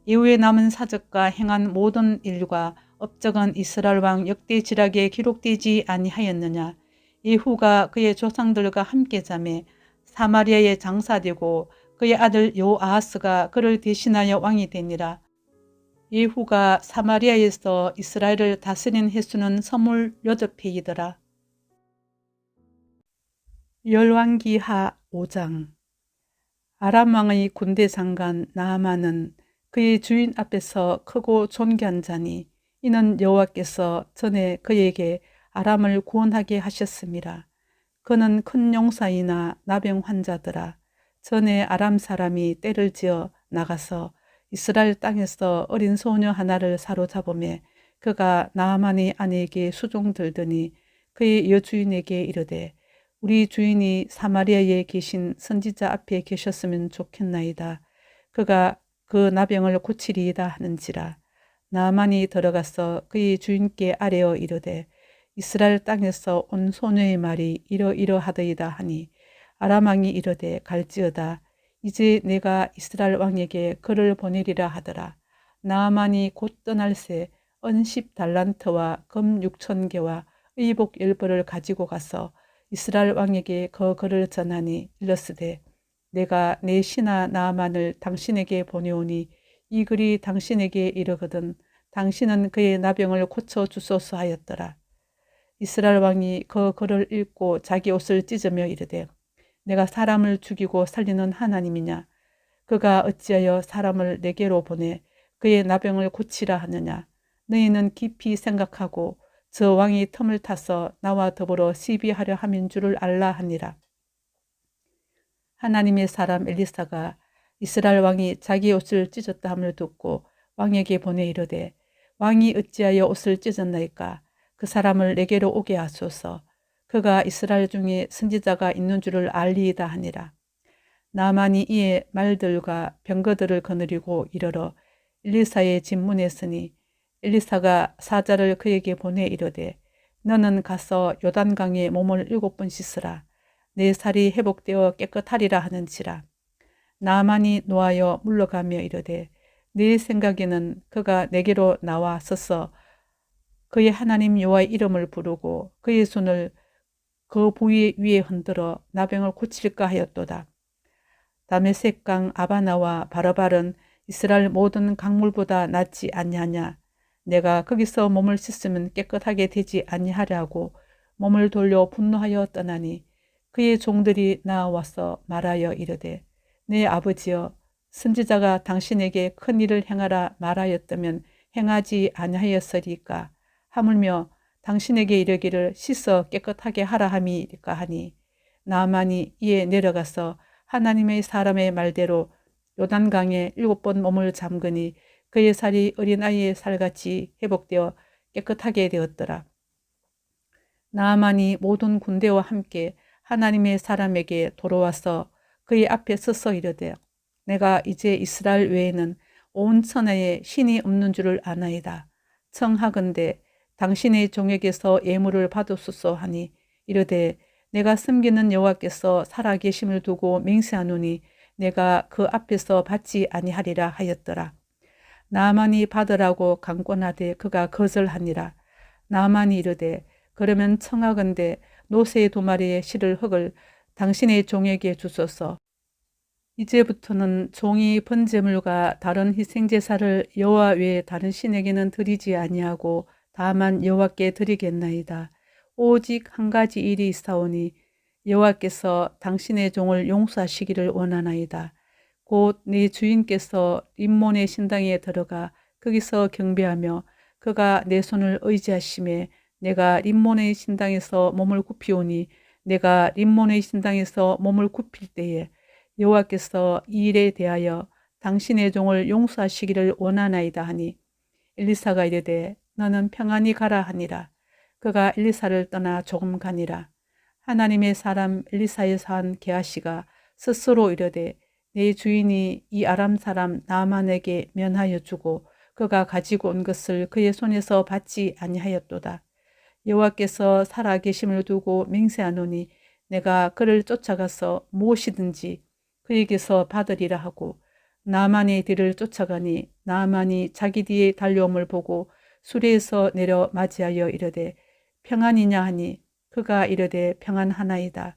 이후에 남은 사적과 행한 모든 일과 업적은 이스라엘 왕 역대 지략에 기록되지 아니하였느냐. 예후가 그의 조상들과 함께 자매 사마리아에 장사되고 그의 아들 요아하스가 그를 대신하여 왕이 되니라. 예후가 사마리아에서 이스라엘을 다스린 횟수는 28회이더라. 열왕기하 5장. 아람 왕의 군대 장관 나아만은 그의 주인 앞에서 크고 존귀한 자니 이는 여호와께서 전에 그에게 아람을 구원하게 하셨음이라. 그는 큰 용사이나 나병 환자더라. 전에 아람 사람이 떼를 지어 나가서 이스라엘 땅에서 어린 소녀 하나를 사로잡으며 그가 나아만의 아내에게 수종 들더니 그의 여주인에게 이르되 우리 주인이 사마리아에 계신 선지자 앞에 계셨으면 좋겠나이다. 그가 그 나병을 고치리이다 하는지라. 나아만이 들어가서 그의 주인께 아뢰어 이르되 이스라엘 땅에서 온 소녀의 말이 이러이러하더이다 하니 아람 왕이 이르되 갈지어다. 이제 내가 이스라엘 왕에게 그를 보내리라 하더라. 나아만이 곧 떠날새 은 10달란트와 금 6,000개와 의복 10벌을 가지고 가서 이스라엘 왕에게 그 글을 전하니 일렀으되 내가 내 신하 나아만을 당신에게 보내오니 이 글이 당신에게 이르거든 당신은 그의 나병을 고쳐주소서 하였더라. 이스라엘 왕이 그 글을 읽고 자기 옷을 찢으며 이르되 내가 사람을 죽이고 살리는 하나님이냐. 그가 어찌하여 사람을 내게로 보내 그의 나병을 고치라 하느냐. 너희는 깊이 생각하고 저 왕이 틈을 타서 나와 더불어 시비하려 함인 줄을 알라 하니라. 하나님의 사람 엘리사가 이스라엘 왕이 자기 옷을 찢었다 함을 듣고 왕에게 보내 이르되 왕이 어찌하여 옷을 찢었나이까. 그 사람을 내게로 오게 하소서. 그가 이스라엘 중에 선지자가 있는 줄을 알리이다 하니라. 나아만이 이에 말들과 병거들을 거느리고 이르러 엘리사의 집문에 서니 엘리사가 사자를 그에게 보내 이르되 너는 가서 요단강에 몸을 7번 씻으라. 내 살이 회복되어 깨끗하리라 하는지라. 나아만이 노하여 물러가며 이르되 내 생각에는 그가 내게로 나와 서서 그의 하나님 여호와의 이름을 부르고 그의 손을 그 부위 위에 흔들어 나병을 고칠까 하였도다. 다메섹강 아바나와 바라발은 이스라엘 모든 강물보다 낫지 아니하냐. 내가 거기서 몸을 씻으면 깨끗하게 되지 아니하랴고 몸을 돌려 분노하여 떠나니 그의 종들이 나와서 말하여 이르되 내 아버지여 선지자가 당신에게 큰 일을 행하라 말하였다면 행하지 아니하였으리까. 하물며 당신에게 이르기를 씻어 깨끗하게 하라 함이니까 하니 나아만이 이에 내려가서 하나님의 사람의 말대로 요단강에 7번 몸을 잠그니 그의 살이 어린아이의 살같이 회복되어 깨끗하게 되었더라. 나아만이 모든 군대와 함께 하나님의 사람에게 돌아와서 그의 앞에 서서 이르되 내가 이제 이스라엘 외에는 온 천하에 신이 없는 줄을 아나이다. 청하건대 당신의 종에게서 예물을 받으소서 하니 이르되 내가 섬기는 여호와께서 살아계심을 두고 맹세하노니 내가 그 앞에서 받지 아니하리라 하였더라. 나아만이 받으라고 강권하되 그가 거절하니라. 나아만이 이르되 그러면 청하건대 노새 2마리의 실을 흙을 당신의 종에게 주소서. 이제부터는 종이 번제물과 다른 희생제사를 여호와 외에 다른 신에게는 드리지 아니하고 다만 여호와께 드리겠나이다. 오직 한 가지 일이 있사오니 여호와께서 당신의 종을 용서하시기를 원하나이다. 곧 네 주인께서 림몬의 신당에 들어가 거기서 경배하며 그가 내 손을 의지하심에 내가 림몬의 신당에서 몸을 굽히오니 내가 림몬의 신당에서 몸을 굽힐 때에 여호와께서 이 일에 대하여 당신의 종을 용서하시기를 원하나이다 하니 엘리사가 이르되 너는 평안히 가라 하니라. 그가 엘리사를 떠나 조금 가니라. 하나님의 사람 엘리사에서 한 게하시가 스스로 이르되 내 주인이 이 아람 사람 나아만에게 면하여 주고 그가 가지고 온 것을 그의 손에서 받지 아니하였도다. 여호와께서 살아계심을 두고 맹세하노니 내가 그를 쫓아가서 무엇이든지 그에게서 받으리라 하고 나아만의 뒤를 쫓아가니 나아만이 자기 뒤에 달려옴을 보고 수레에서 내려 맞이하여 이르되 평안이냐 하니 그가 이르되 평안하나이다.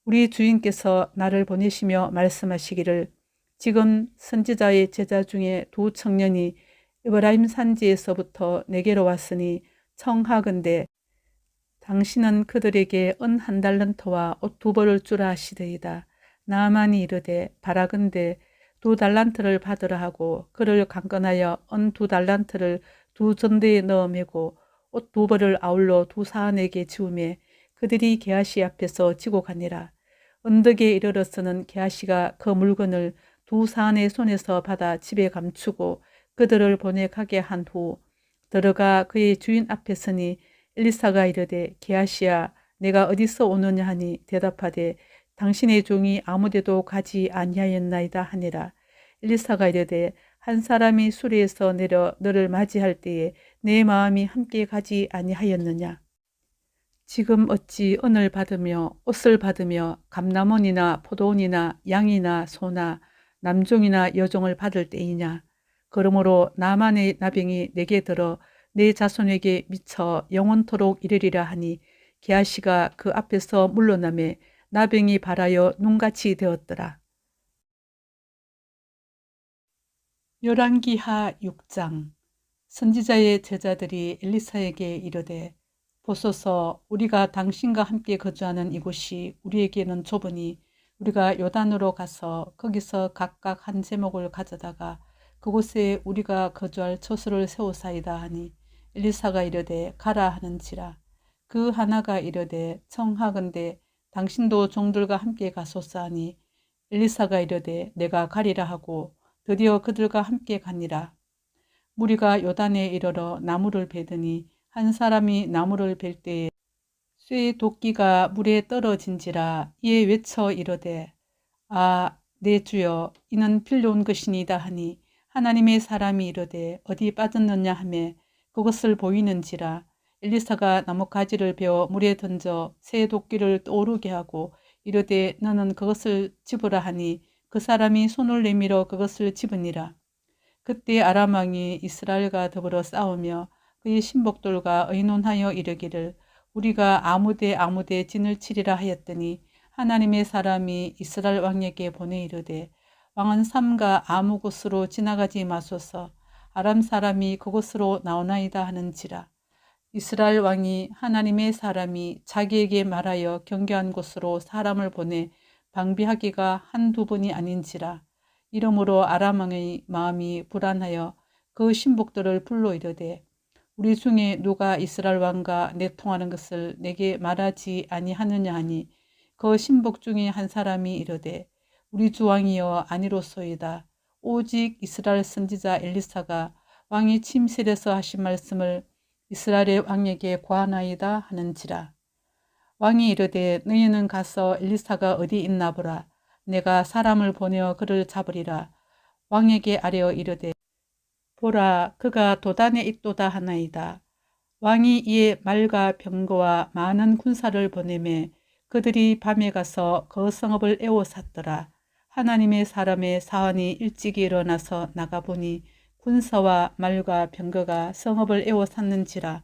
우리 주인께서 나를 보내시며 말씀하시기를 지금 선지자의 제자 중에 2 청년이 에브라임 산지에서부터 내게로 왔으니 청하건대 당신은 그들에게 은 1달란트와 옷 2벌을 주라 하시더이다. 나아만이 이르되 바라건대 2달란트를 받으라 하고 그를 강권하여 은 2달란트를 2전대에 넣어 매고 옷 2벌을 아울러 2사안에게 지우매 그들이 게하시 앞에서 지고 가니라. 언덕에 이르러서는 게하시가 그 물건을 2사안의 손에서 받아 집에 감추고 그들을 보내 가게 한 후 들어가 그의 주인 앞에 서니 엘리사가 이르되 게하시야 내가 어디서 오느냐 하니 대답하되 당신의 종이 아무데도 가지 아니하였나이다 하니라. 엘리사가 이르되 한 사람이 수레에서 내려 너를 맞이할 때에 내 마음이 함께 가지 아니하였느냐. 지금 어찌 은을 받으며 옷을 받으며 감남원이나 포도원이나 양이나 소나 남종이나 여종을 받을 때이냐. 그러므로 나만의 나병이 내게 들어 내 자손에게 미쳐 영원토록 이르리라 하니 게하시가 그 앞에서 물러나매 나병이 발하여 눈같이 되었더라. 열왕기하 6장. 선지자의 제자들이 엘리사에게 이르되 보소서 우리가 당신과 함께 거주하는 이곳이 우리에게는 좁으니 우리가 요단으로 가서 거기서 각각 한 제목을 가져다가 그곳에 우리가 거주할 처소를 세우사이다 하니 엘리사가 이르되 가라 하는지라. 그 하나가 이르되 청하건대 당신도 종들과 함께 가소서 하니 엘리사가 이르되 내가 가리라 하고 드디어 그들과 함께 가니라. 무리가 요단에 이르러 나무를 베더니 한 사람이 나무를 벨 때에 쇠 도끼가 물에 떨어진지라. 이에 외쳐 이르되 아 내 주여 이는 빌려온 것이니이다 하니 하나님의 사람이 이르되 어디 빠졌느냐 하며 그것을 보이는지라. 엘리사가 나뭇가지를 베어 물에 던져 새 도끼를 떠오르게 하고 이르되 너는 그것을 집으라 하니 그 사람이 손을 내밀어 그것을 집으니라. 그때 아람 왕이 이스라엘과 더불어 싸우며 그의 신복들과 의논하여 이르기를 우리가 아무데 진을 치리라 하였더니 하나님의 사람이 이스라엘 왕에게 보내 이르되 왕은 삼가 아무 곳으로 지나가지 마소서. 아람 사람이 그곳으로 나오나이다 하는지라. 이스라엘 왕이 하나님의 사람이 자기에게 말하여 경계한 곳으로 사람을 보내 방비하기가 1-2번이 아닌지라. 이러므로 아람 왕의 마음이 불안하여 그 신복들을 불러 이르되 우리 중에 누가 이스라엘 왕과 내통하는 것을 내게 말하지 아니하느냐 하니 그 신복 중에 한 사람이 이르되 우리 주 왕이여 아니로소이다. 오직 이스라엘 선지자 엘리사가 왕이 침실에서 하신 말씀을 이스라엘의 왕에게 고하나이다 하는지라. 왕이 이르되 너희는 가서 엘리사가 어디 있나 보라. 내가 사람을 보내어 그를 잡으리라. 왕에게 아뢰어 이르되 보라 그가 도단에 있도다 하나이다. 왕이 이에 말과 병거와 많은 군사를 보내매 그들이 밤에 가서 그 성읍을 에워쌌더라. 하나님의 사람의 사환이 일찍이 일어나서 나가보니 군사와 말과 병거가 성읍을 에워쌌는지라.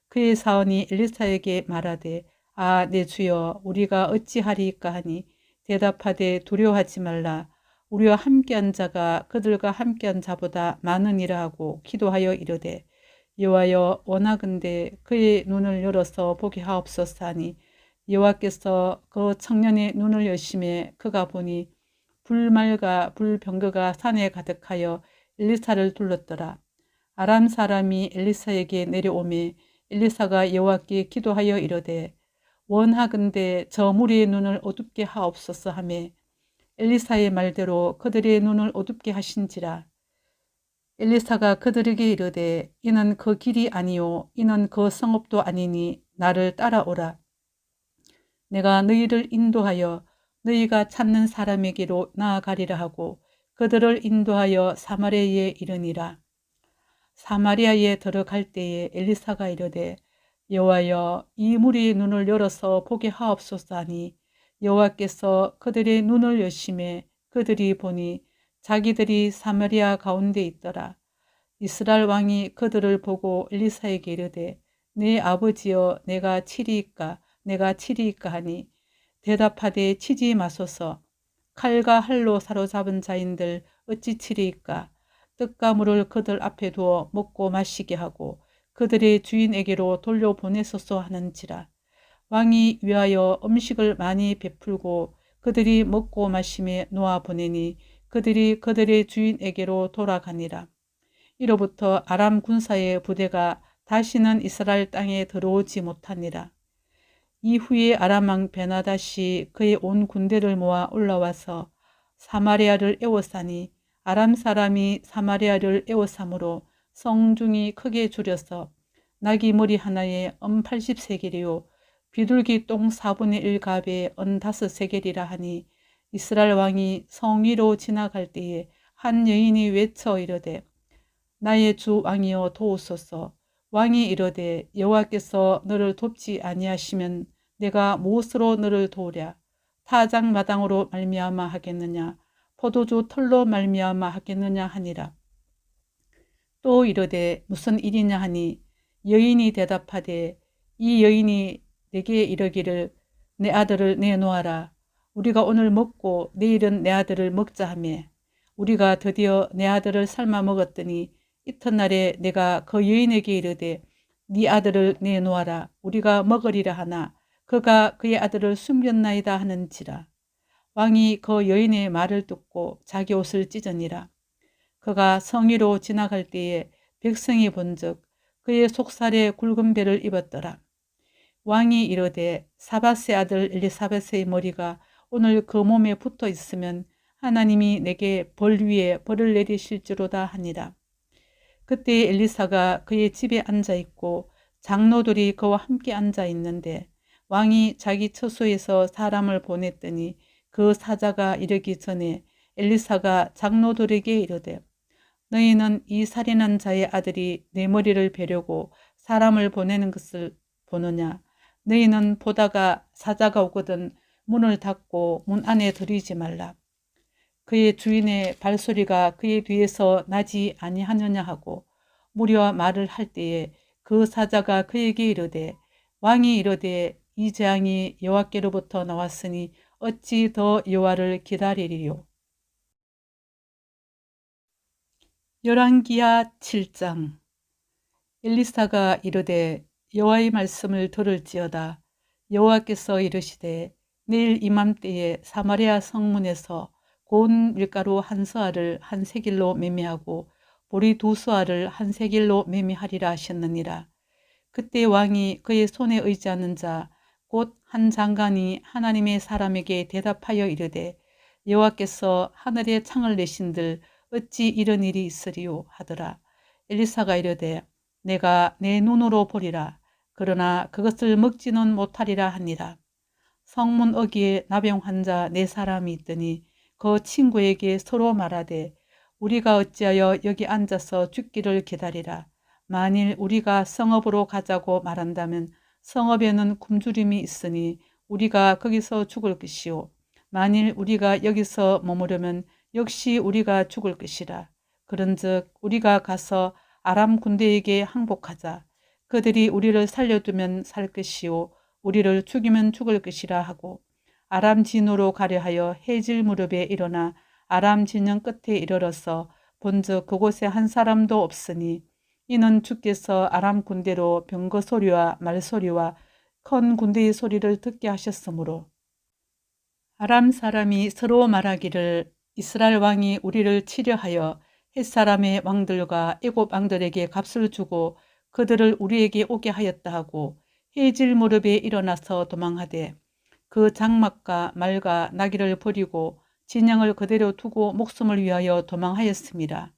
그의 사원이 엘리사에게 말하되 아 내 주여 우리가 어찌하리이까 하니 대답하되 두려워하지 말라. 우리와 함께한 자가 그들과 함께한 자보다 많으니라 하고 기도하여 이르되 여호와여 원하건대 그의 눈을 열어서 보게 하옵소서 하니 여호와께서 그 청년의 눈을 여심해 그가 보니 불말과 불병거가 산에 가득하여 엘리사를 둘렀더라. 아람 사람이 엘리사에게 내려오매 엘리사가 여호와께 기도하여 이르되 원하건대 저 무리의 눈을 어둡게 하옵소서 하매 엘리사의 말대로 그들의 눈을 어둡게 하신지라. 엘리사가 그들에게 이르되 이는 그 길이 아니요 이는 그 성읍도 아니니 나를 따라오라. 내가 너희를 인도하여 너희가 찾는 사람에게로 나아가리라 하고 그들을 인도하여 사마리아에 이르니라. 사마리아에 들어갈 때에 엘리사가 이르되 여호와여 이 무리의 눈을 열어서 보게 하옵소서 하니 여호와께서 그들의 눈을 여심해 그들이 보니 자기들이 사마리아 가운데 있더라. 이스라엘 왕이 그들을 보고 엘리사에게 이르되 내 아버지여 내가 치리이까 내가 치리이까 하니 대답하되 치지 마소서. 칼과 할로 사로잡은 자인들 어찌 치리이까. 떡과 물을 그들 앞에 두어 먹고 마시게 하고 그들의 주인에게로 돌려보내소서 하는지라. 왕이 위하여 음식을 많이 베풀고 그들이 먹고 마심에 놓아 보내니 그들이 그들의 주인에게로 돌아가니라. 이로부터 아람 군사의 부대가 다시는 이스라엘 땅에 들어오지 못하니라. 이후에 아람 왕 베나닷이 그의 온 군대를 모아 올라와서 사마리아를 에워싸니 아람 사람이 사마리아를 에워싸므로 성중이 크게 줄여서 나귀 머리 하나에 80세겔이요 비둘기 똥 4분의 1갑에 5세겔이라 하니 이스라엘 왕이 성 위로 지나갈 때에 한 여인이 외쳐 이르되 나의 주 왕이여 도우소서. 왕이 이르되 여호와께서 너를 돕지 아니하시면 내가 무엇으로 너를 도우랴. 타작 마당으로 말미암아 하겠느냐 포도주 털로 말미암아 하겠느냐 하니라. 또 이르되 무슨 일이냐 하니 여인이 대답하되 이 여인이 내게 이르기를 내 아들을 내놓아라. 우리가 오늘 먹고 내일은 내 아들을 먹자 하며 우리가 드디어 내 아들을 삶아 먹었더니 이튿날에 내가 그 여인에게 이르되 네 아들을 내놓아라. 우리가 먹으리라 하나 그가 그의 아들을 숨겼나이다 하는지라. 왕이 그 여인의 말을 듣고 자기 옷을 찢으니라. 그가 성위로 지나갈 때에 백성이 본즉 그의 속살에 굵은 배를 입었더라. 왕이 이르되 사밧의 아들 엘리사벳의 머리가 오늘 그 몸에 붙어 있으면 하나님이 내게 벌 위에 벌을 내리실지로다 하니라. 그때 엘리사가 그의 집에 앉아 있고 장로들이 그와 함께 앉아 있는데 왕이 자기 처소에서 사람을 보냈더니 그 사자가 이르기 전에 엘리사가 장로들에게 이르되 너희는 이 살인한 자의 아들이 내 머리를 베려고 사람을 보내는 것을 보느냐. 너희는 보다가 사자가 오거든 문을 닫고 문 안에 들이지 말라. 그의 주인의 발소리가 그의 뒤에서 나지 아니하느냐 하고 무리와 말을 할 때에 그 사자가 그에게 이르되 왕이 이르되 이 재앙이 여호와께로부터 나왔으니 어찌 더 여호와를 기다리리요. 열왕기하 7장. 엘리사가 이르되 여호와의 말씀을 들을지어다. 여호와께서 이르시되 내일 이맘때에 사마리아 성문에서 고운 밀가루 한 서알을 한 세겔로 매매하고 보리 2서알을 한 세겔로 매매하리라 하셨느니라. 그때 왕이 그의 손에 의지하는 자 곧 한 장관이 하나님의 사람에게 대답하여 이르되 여호와께서 하늘에 창을 내신들 어찌 이런 일이 있으리요 하더라. 엘리사가 이르되 내가 내 눈으로 보리라. 그러나 그것을 먹지는 못하리라 하니라. 성문 어귀에 나병 환자 4사람이 있더니 그 친구에게 서로 말하되 우리가 어찌하여 여기 앉아서 죽기를 기다리라. 만일 우리가 성읍으로 가자고 말한다면 성읍에는 굶주림이 있으니 우리가 거기서 죽을 것이요. 만일 우리가 여기서 머무르면 역시 우리가 죽을 것이라. 그런즉 우리가 가서 아람 군대에게 항복하자. 그들이 우리를 살려두면 살 것이요 우리를 죽이면 죽을 것이라 하고 아람 진으로 가려 하여 해질 무렵에 일어나 아람 진영 끝에 이르러서 본즉 그곳에 한 사람도 없으니 이는 주께서 아람 군대로 병거 소리와 말소리와 큰 군대의 소리를 듣게 하셨으므로 아람 사람이 서로 말하기를 이스라엘 왕이 우리를 치려하여 햇사람의 왕들과 애굽 왕들에게 값을 주고 그들을 우리에게 오게 하였다 하고 해질 무렵에 일어나서 도망하되 그 장막과 말과 나귀를 버리고 진영을 그대로 두고 목숨을 위하여 도망하였습니다.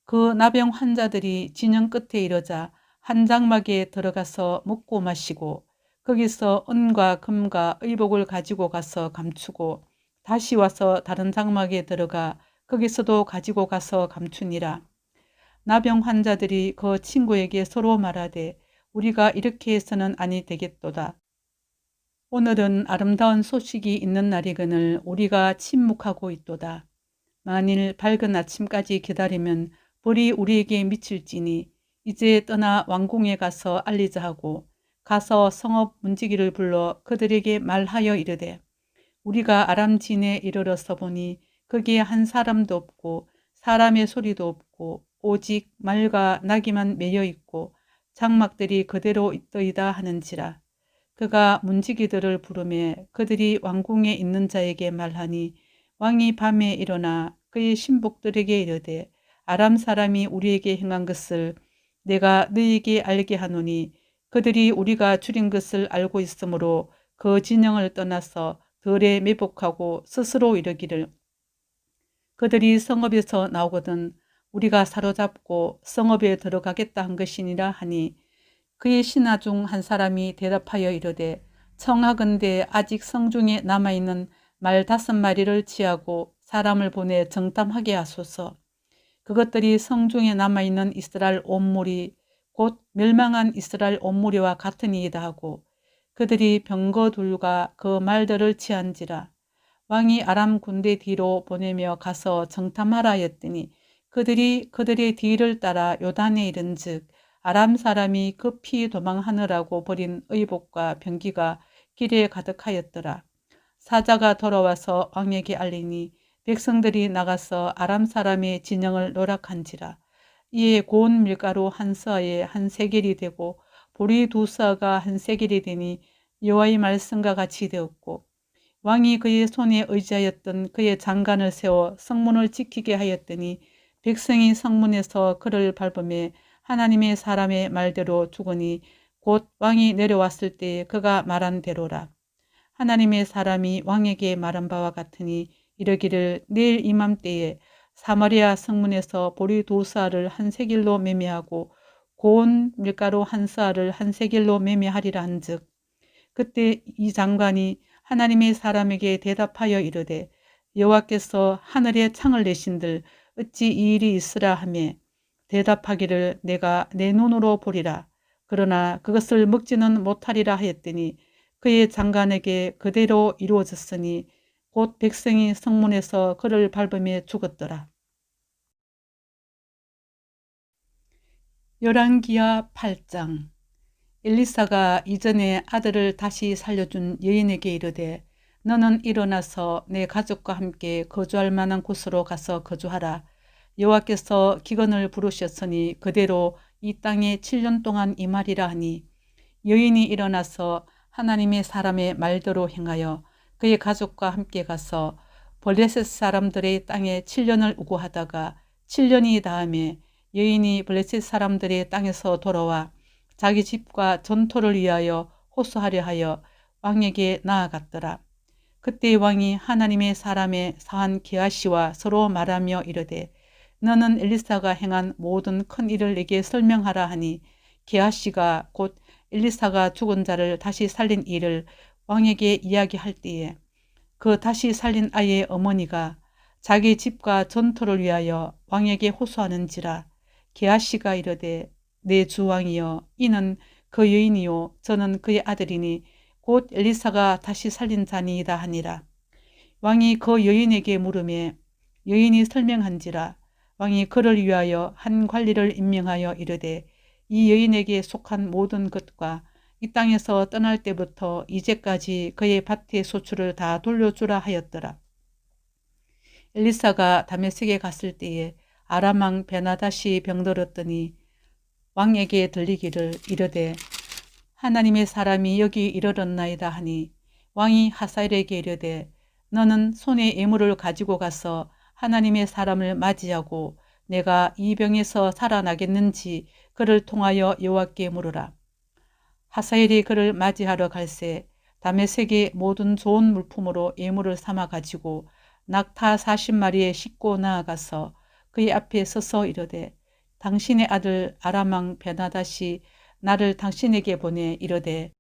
그 나병 환자들이 진영 끝에 이르자 한 장막에 들어가서 먹고 마시고 거기서 은과 금과 의복을 가지고 가서 감추고 다시 와서 다른 장막에 들어가 거기서도 가지고 가서 감추니라. 나병 환자들이 그 친구에게 서로 말하되 우리가 이렇게 해서는 아니 되겠도다. 오늘은 아름다운 소식이 있는 날이거늘 우리가 침묵하고 있도다. 만일 밝은 아침까지 기다리면 벌이 우리에게 미칠지니 이제 떠나 왕궁에 가서 알리자 하고 가서 성읍 문지기를 불러 그들에게 말하여 이르되 우리가 아람 진에 이르러서 보니 거기에 한 사람도 없고 사람의 소리도 없고 오직 말과 나귀만 매여 있고 장막들이 그대로 있더이다 하는지라. 그가 문지기들을 부르매 그들이 왕궁에 있는 자에게 말하니 왕이 밤에 일어나 그의 신복들에게 이르되 아람 사람이 우리에게 행한 것을 내가 너희에게 알게 하노니 그들이 우리가 줄인 것을 알고 있으므로 그 진영을 떠나서 들에 매복하고 스스로 이르기를 그들이 성읍에서 나오거든 우리가 사로잡고 성읍에 들어가겠다 한 것이니라 하니 그의 신하 중 한 사람이 대답하여 이르되 청하건대 아직 성중에 남아있는 말 5마리를 취하고 사람을 보내 정탐하게 하소서. 그것들이 성중에 남아있는 이스라엘 온 무리 곧 멸망한 이스라엘 온 무리와 같으니이다 하고 그들이 병거 둘과 그 말들을 취한지라. 왕이 아람 군대 뒤로 보내며 가서 정탐하라 하였더니 그들이 그들의 뒤를 따라 요단에 이른즉 아람 사람이 급히 도망하느라고 버린 의복과 병기가 길에 가득하였더라. 사자가 돌아와서 왕에게 알리니 백성들이 나가서 아람 사람의 진영을 노락한지라. 이에 고운 밀가루 한 서에 한 세겔이 되고 보리 2서가 한 세겔이 되니 여호와의 말씀과 같이 되었고 왕이 그의 손에 의지하였던 그의 장관을 세워 성문을 지키게 하였더니 백성이 성문에서 그를 밟으며 하나님의 사람의 말대로 죽으니 곧 왕이 내려왔을 때 그가 말한 대로라. 하나님의 사람이 왕에게 말한 바와 같으니 이르기를 내일 이맘때에 사마리아 성문에서 보리 2서를 한 세겔로 매매하고 고운 밀가루 한 서를 한 세겔로 매매하리라 한즉 그때 이 장관이 하나님의 사람에게 대답하여 이르되 여호와께서 하늘에 창을 내신들 어찌 이 일이 있으라 하며 대답하기를 내가 내 눈으로 보리라. 그러나 그것을 먹지는 못하리라 하였더니 그의 장관에게 그대로 이루어졌으니 곧 백성이 성문에서 그를 밟으며 죽었더라. 열왕기하 8장. 엘리사가 이전에 아들을 다시 살려준 여인에게 이르되 너는 일어나서 내 가족과 함께 거주할 만한 곳으로 가서 거주하라. 여호와께서 기근을 부르셨으니 그대로 이 땅에 7년 동안 임하리라 하니 여인이 일어나서 하나님의 사람의 말대로 행하여 그의 가족과 함께 가서 블레셋 사람들의 땅에 7년을 우고하다가 7년이 다음에 여인이 블레셋 사람들의 땅에서 돌아와 자기 집과 전토를 위하여 호소하려 하여 왕에게 나아갔더라. 그때 왕이 하나님의 사람의 사한 게하시와 서로 말하며 이르되 너는 엘리사가 행한 모든 큰 일을 내게 설명하라 하니 게하시가 곧 엘리사가 죽은 자를 다시 살린 일을 왕에게 이야기할 때에 그 다시 살린 아이의 어머니가 자기 집과 전토를 위하여 왕에게 호소하는지라. 게하시가 이르되 내 주 왕이여, 이는 그 여인이요 저는 그의 아들이니 곧 엘리사가 다시 살린 자니이다 하니라. 왕이 그 여인에게 물으매 여인이 설명한지라. 왕이 그를 위하여 한 관리를 임명하여 이르되 이 여인에게 속한 모든 것과 이 땅에서 떠날 때부터 이제까지 그의 밭의 소출을 다 돌려주라 하였더라. 엘리사가 다메섹에 갔을 때에 아람 왕 베나다시 병들었더니 왕에게 들리기를 이르되 하나님의 사람이 여기 이르렀나이다 하니 왕이 하사엘에게 이르되 너는 손에 예물을 가지고 가서 하나님의 사람을 맞이하고 내가 이 병에서 살아나겠는지 그를 통하여 여호와께 물으라. 하사엘이 그를 맞이하러 갈새 다메섹의 모든 좋은 물품으로 예물을 삼아 가지고 낙타 40마리에 싣고 나아가서 그의 앞에 서서 이르되 당신의 아들 아람 왕 베나다시 나를 당신에게 보내 이르되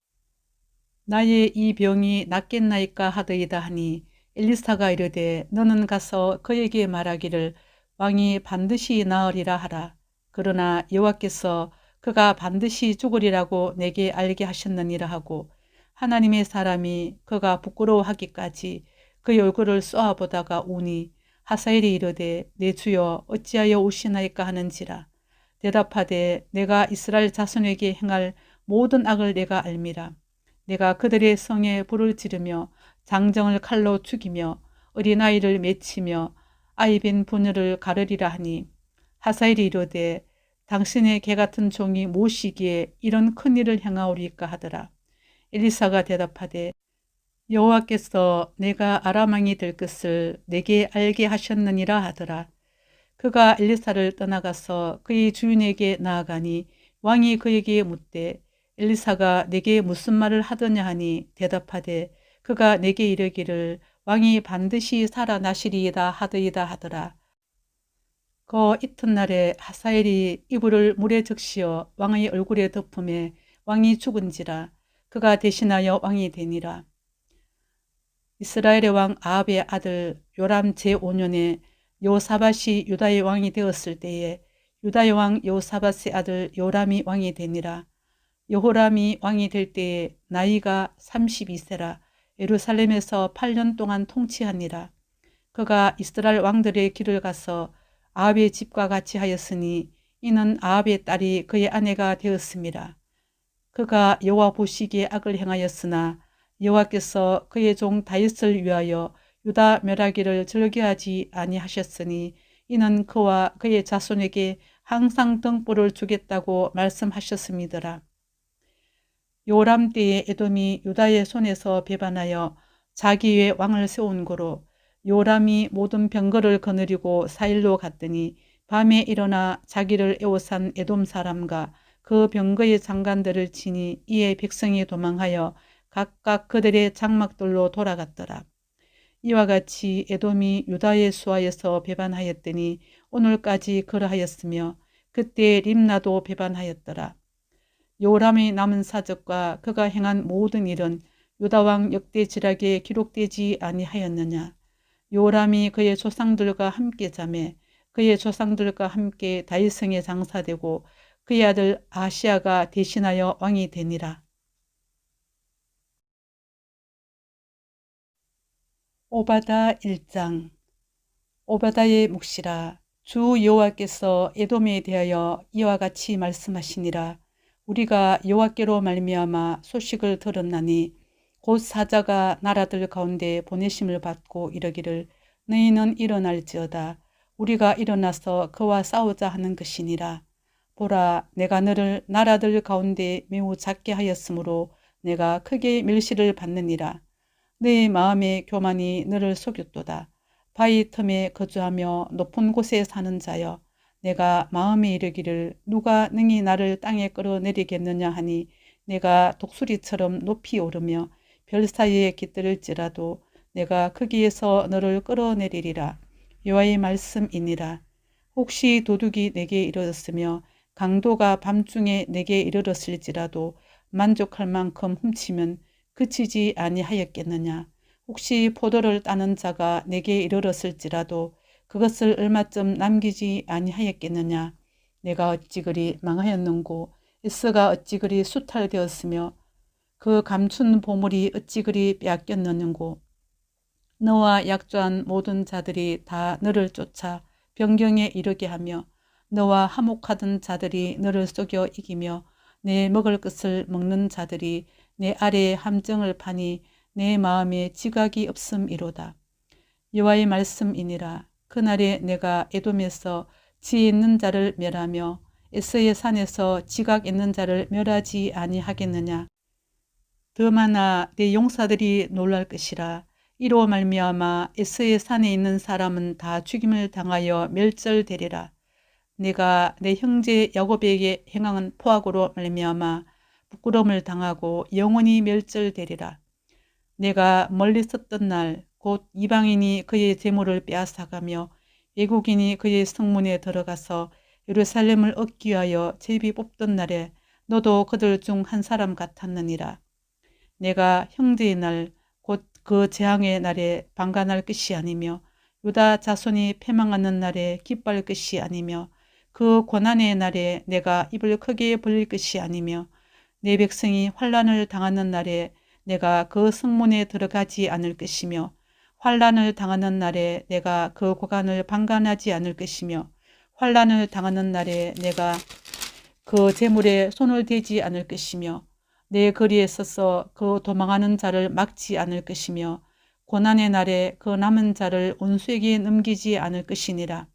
나의 이 병이 낫겠나이까 하더이다 하니 엘리사가 이르되 너는 가서 그에게 말하기를 왕이 반드시 나으리라 하라. 그러나 여호와께서 그가 반드시 죽으리라고 내게 알게 하셨느니라 하고 하나님의 사람이 그가 부끄러워하기까지 그의 얼굴을 쏘아보다가 우니 하사엘이 이르되 내 주여 어찌하여 우시나이까 하는지라. 대답하되 내가 이스라엘 자손에게 행할 모든 악을 내가 알미라. 내가 그들의 성에 불을 지르며 장정을 칼로 죽이며 어린아이를 맺히며 아이빈 부녀를 가르리라 하니 하사엘이 이르되 당신의 개같은 종이 무엇이기에 이런 큰일을 행하오리까 하더라. 엘리사가 대답하되 여호와께서 내가 아람 왕이 될 것을 내게 알게 하셨느니라 하더라. 그가 엘리사를 떠나가서 그의 주인에게 나아가니 왕이 그에게 묻되 엘리사가 내게 무슨 말을 하더냐 하니 대답하되 그가 내게 이르기를 왕이 반드시 살아나시리이다 하더이다 하더라. 그 이튿날에 하사엘이 이불을 물에 적시어 왕의 얼굴에 덮음에 왕이 죽은지라. 그가 대신하여 왕이 되니라. 이스라엘의 왕 아합의 아들 요람 제5년에 여호사밧이 유다의 왕이 되었을 때에 유다의 왕 여호사밧의 아들 요람이 왕이 되니라. 여호람이 왕이 될 때에 나이가 32세라. 예루살렘에서 8년 동안 통치하니라. 그가 이스라엘 왕들의 길을 가서 아합의 집과 같이 하였으니 이는 아합의 딸이 그의 아내가 되었습니다. 그가 여호와 보시기에 악을 행하였으나 여호와께서 그의 종 다윗을 위하여 유다 멸하기를 즐겨하지 아니하셨으니 이는 그와 그의 자손에게 항상 등불을 주겠다고 말씀하셨음이더라. 요람 때에 에돔이 유다의 손에서 배반하여 자기 위에 왕을 세운 고로 요람이 모든 병거를 거느리고 사일로 갔더니 밤에 일어나 자기를 애워싼 에돔 사람과 그 병거의 장관들을 치니 이에 백성이 도망하여 각각 그들의 장막들로 돌아갔더라. 이와 같이 에돔이 유다의 수하에서 배반하였더니 오늘까지 그러하였으며 그때 림나도 배반하였더라. 요람의 남은 사적과 그가 행한 모든 일은 유다왕 역대지락에 기록되지 아니하였느냐. 요람이 그의 조상들과 함께 자매 그의 조상들과 함께 다윗성에 장사되고 그의 아들 아시아가 대신하여 왕이 되니라. 오바다 1장. 오바다의 묵시라. 주 여호와께서 에돔에 대하여 이와 같이 말씀하시니라. 우리가 여호와께로 말미암아 소식을 들었나니 곧 사자가 나라들 가운데 보내심을 받고 이르기를 너희는 일어날지어다. 우리가 일어나서 그와 싸우자 하는 것이니라. 보라, 내가 너를 나라들 가운데 매우 작게 하였으므로 내가 크게 멸시를 받느니라. 네 마음의 교만이 너를 속였도다. 바위 틈에 거주하며 높은 곳에 사는 자여, 내가 마음에 이르기를 누가 능히 나를 땅에 끌어내리겠느냐 하니 내가 독수리처럼 높이 오르며 별 사이에 깃들을지라도 내가 거기에서 너를 끌어내리리라. 여호와의 말씀이니라. 혹시 도둑이 내게 이르렀으며 강도가 밤중에 내게 이르렀을지라도 만족할 만큼 훔치면 그치지 아니하였겠느냐. 혹시 포도를 따는 자가 내게 이르렀을지라도 그것을 얼마쯤 남기지 아니하였겠느냐. 내가 어찌 그리 망하였는고. 에서가 어찌 그리 수탈되었으며 그 감춘 보물이 어찌 그리 빼앗겼느냐고. 너와 약조한 모든 자들이 다 너를 쫓아 변경에 이르게 하며 너와 화목하던 자들이 너를 속여 이기며 내 먹을 것을 먹는 자들이 내 아래에 함정을 파니 내 마음에 지각이 없음이로다. 여호와의 말씀이니라. 그날에 내가 에돔에서 지혜 있는 자를 멸하며 에서의 산에서 지각 있는 자를 멸하지 아니하겠느냐. 더 많아 내 용사들이 놀랄 것이라. 이로 말미암아 에서의 산에 있는 사람은 다 죽임을 당하여 멸절되리라. 내가 내 형제 야곱에게 행한 포악으로 말미암아 부끄러움을 당하고 영원히 멸절되리라. 내가 멀리 섰던 날 곧 이방인이 그의 재물을 빼앗아가며 외국인이 그의 성문에 들어가서 예루살렘을 얻기 위하여 제비 뽑던 날에 너도 그들 중 한 사람 같았느니라. 내가 형제의 날 곧 그 재앙의 날에 방관할 것이 아니며 유다 자손이 패망하는 날에 기뻐할 것이 아니며 그 고난의 날에 내가 입을 크게 벌릴 것이 아니며 내 백성이 환난을 당하는 날에 내가 그 성문에 들어가지 않을 것이며 환난을 당하는 날에 내가 그 고관을 방관하지 않을 것이며 환난을 당하는 날에 내가 그 재물에 손을 대지 않을 것이며 내 거리에 서서 그 도망하는 자를 막지 않을 것이며 고난의 날에 그 남은 자를 원수에게 넘기지 않을 것이니라.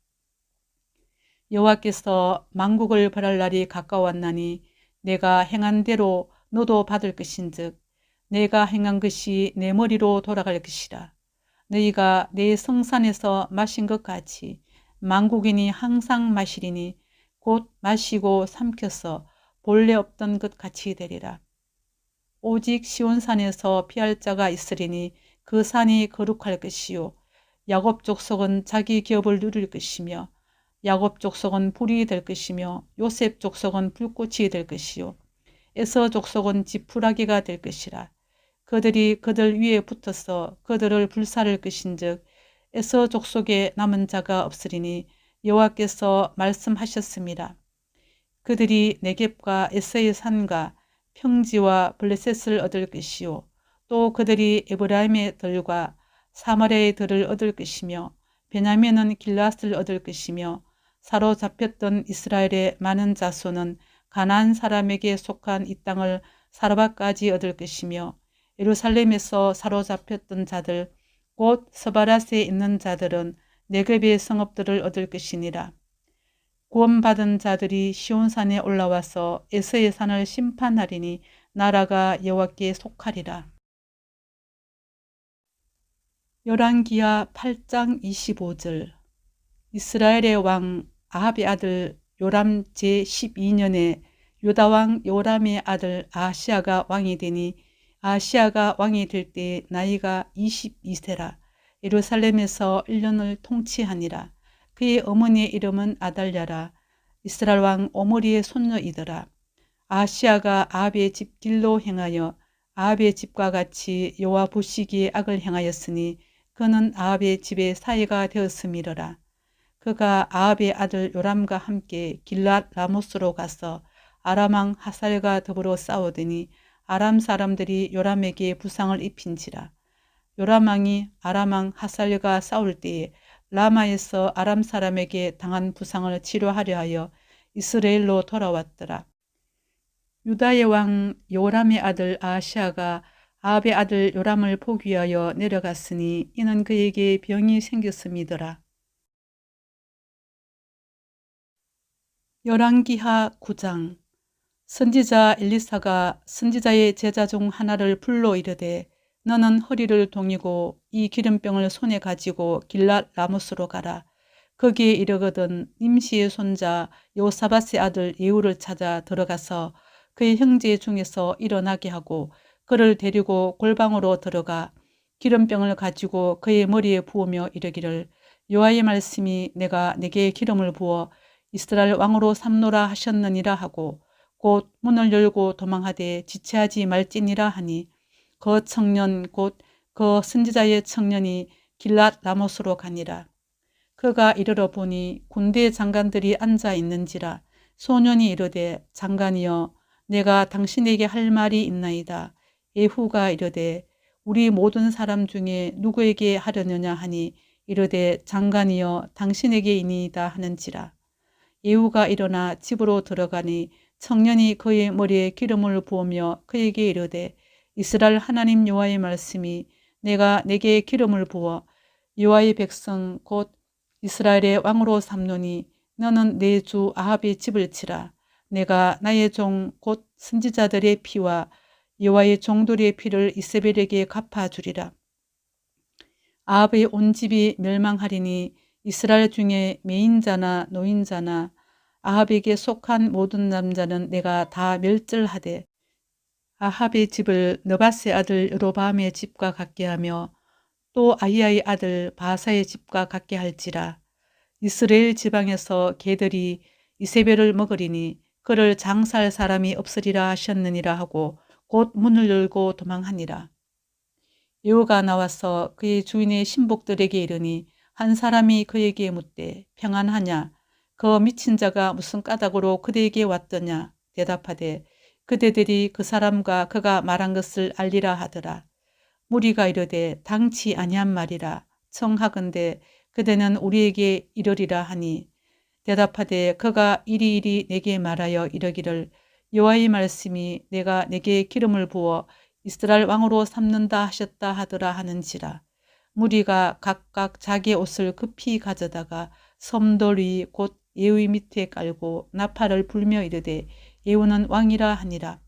여호와께서 만국을 벌할 날이 가까웠나니 내가 행한 대로 너도 받을 것인즉 내가 행한 것이 내 머리로 돌아갈 것이라. 너희가 내 성산에서 마신 것 같이 만국인이 항상 마시리니 곧 마시고 삼켜서 본래 없던 것 같이 되리라. 오직 시온산에서 피할 자가 있으리니 그 산이 거룩할 것이요 야곱 족속은 자기 기업을 누릴 것이며 야곱 족속은 불이 될 것이며 요셉 족속은 불꽃이 될 것이요 에서 족속은 지푸라기가 될 것이라. 그들이 그들 위에 붙어서 그들을 불사를 것인즉 에서 족속에 남은 자가 없으리니 여호와께서 말씀하셨습니다. 그들이 네겝과 에서의 산과 평지와 블레셋을 얻을 것이요 또 그들이 에브라임의 들과 사마리아의 들을 얻을 것이며 베냐민은 길앗을 얻을 것이며 사로잡혔던 이스라엘의 많은 자손은 가나안 사람에게 속한 이 땅을 사르밧까지 얻을 것이며 예루살렘에서 사로잡혔던 자들 곧 스바랏에 있는 자들은 네겝의 성읍들을 얻을 것이니라. 구원받은 자들이 시온산에 올라와서 에서의 산을 심판하리니 나라가 여호와께 속하리라. 열왕기하 8장 25절. 이스라엘의 왕 아합의 아들 요람 제12년에 유다왕 요람의 아들 아하시아가 왕이 되니 아하시아가 왕이 될 때 나이가 22세라. 예루살렘에서 1년을 통치하니라. 그의 어머니의 이름은 아달랴라. 이스라엘 왕 오므리의 손녀이더라. 아하시아가 아합의 집 길로 행하여 아합의 집과 같이 여호와 보시기에 악을 행하였으니 그는 아합의 집의 사이가 되었음이러라. 그가 아합의 아들 요람과 함께 길랏 라모스로 가서 아람 왕 하살과 더불어 싸우더니 아람 사람들이 요람에게 부상을 입힌지라. 요람 왕이 아람 왕 하살과 싸울 때에 라마에서 아람 사람에게 당한 부상을 치료하려 하여 이스라엘로 돌아왔더라. 유다의 왕 요람의 아들 아하시아가 아합의 아들 요람을 보기 위하여 내려갔으니 이는 그에게 병이 생겼음이더라. 열왕기하 9장. 선지자 엘리사가 선지자의 제자 중 하나를 불러 이르되 너는 허리를 동이고 이 기름병을 손에 가지고 길랏 라모스로 가라. 거기에 이르거든 nim시의 손자 요사밧의 아들 예후를 찾아 들어가서 그의 형제 중에서 일어나게 하고 그를 데리고 골방으로 들어가 기름병을 가지고 그의 머리에 부으며 이르기를 여호와의 말씀이 내가 내게 기름을 부어 이스라엘 왕으로 삼노라 하셨느니라 하고 곧 문을 열고 도망하되 지체하지 말지니라 하니 그 청년 곧 그 선지자의 청년이 길랏 라모스로 가니라. 그가 이르러 보니 군대 장관들이 앉아 있는지라. 소년이 이르되 장관이여 내가 당신에게 할 말이 있나이다. 예후가 이르되 우리 모든 사람 중에 누구에게 하려느냐 하니 이르되 장관이여 당신에게이니이다 하는지라. 예후가 일어나 집으로 들어가니 청년이 그의 머리에 기름을 부으며 그에게 이르되 이스라엘 하나님 여호와의 말씀이 내가 내게 기름을 부어 여호와의 백성 곧 이스라엘의 왕으로 삼노니 너는 내 주 아합의 집을 치라. 내가 나의 종 곧 선지자들의 피와 여호와의 종들의 피를 이세벨에게 갚아주리라. 아합의 온 집이 멸망하리니 이스라엘 중에 매인자나 노인자나 아합에게 속한 모든 남자는 내가 다 멸절하되 아합의 집을 느밧의 아들 여로보암의 집과 같게 하며 또 아히야의 아들 바사의 집과 같게 할지라. 이스라엘 지방에서 개들이 이세벨을 먹으리니 그를 장사할 사람이 없으리라 하셨느니라 하고 곧 문을 열고 도망하니라. 예후가 나와서 그의 주인의 신복들에게 이르니 한 사람이 그에게 묻되 평안하냐? 그 미친 자가 무슨 까닭으로 그대에게 왔더냐? 대답하되 그대들이 그 사람과 그가 말한 것을 알리라 하더라. 무리가 이르되 당치 아니한 말이라. 청하건대 그대는 우리에게 이르리라 하니 대답하되 그가 이리이리 내게 말하여 이르기를 여호와의 말씀이 내가 내게 기름을 부어 이스라엘 왕으로 삼는다 하셨다 하더라 하는지라. 무리가 각각 자기 옷을 급히 가져다가 섬돌 위 곧 예후의 밑에 깔고 나팔을 불며 이르되 예후는 왕이라 하니라.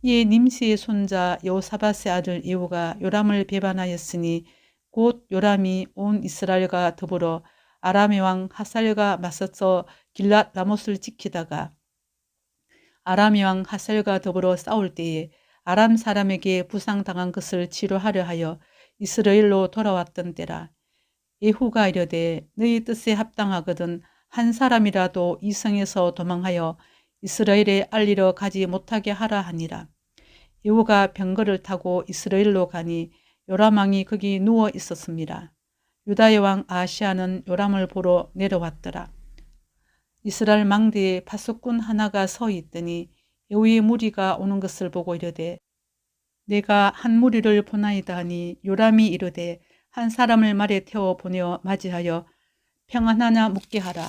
이에 nim시의 손자 여호사밧의 아들 예후가 요람을 배반하였으니 곧 요람이 온 이스라엘과 더불어 아람의 왕 하살과 맞서서 길랏 라못을 지키다가 아람의 왕 하살과 더불어 싸울 때에 아람 사람에게 부상당한 것을 치료하려 하여 이스라엘로 돌아왔던 때라. 예후가 이르되 너희 뜻에 합당하거든 한 사람이라도 이 성에서 도망하여 이스라엘에 알리러 가지 못하게 하라 하니라. 예후가 병거를 타고 이스라엘로 가니 요람 왕이 거기 누워 있었습니다. 유다의 왕 아하시아는 요람을 보러 내려왔더라. 이스라엘 망대에 파수꾼 하나가 서 있더니 예후의 무리가 오는 것을 보고 이르되 내가 한 무리를 보나이다 하니 요람이 이르되 한 사람을 말에 태워 보내어 맞이하여 평안하냐 묻게 하라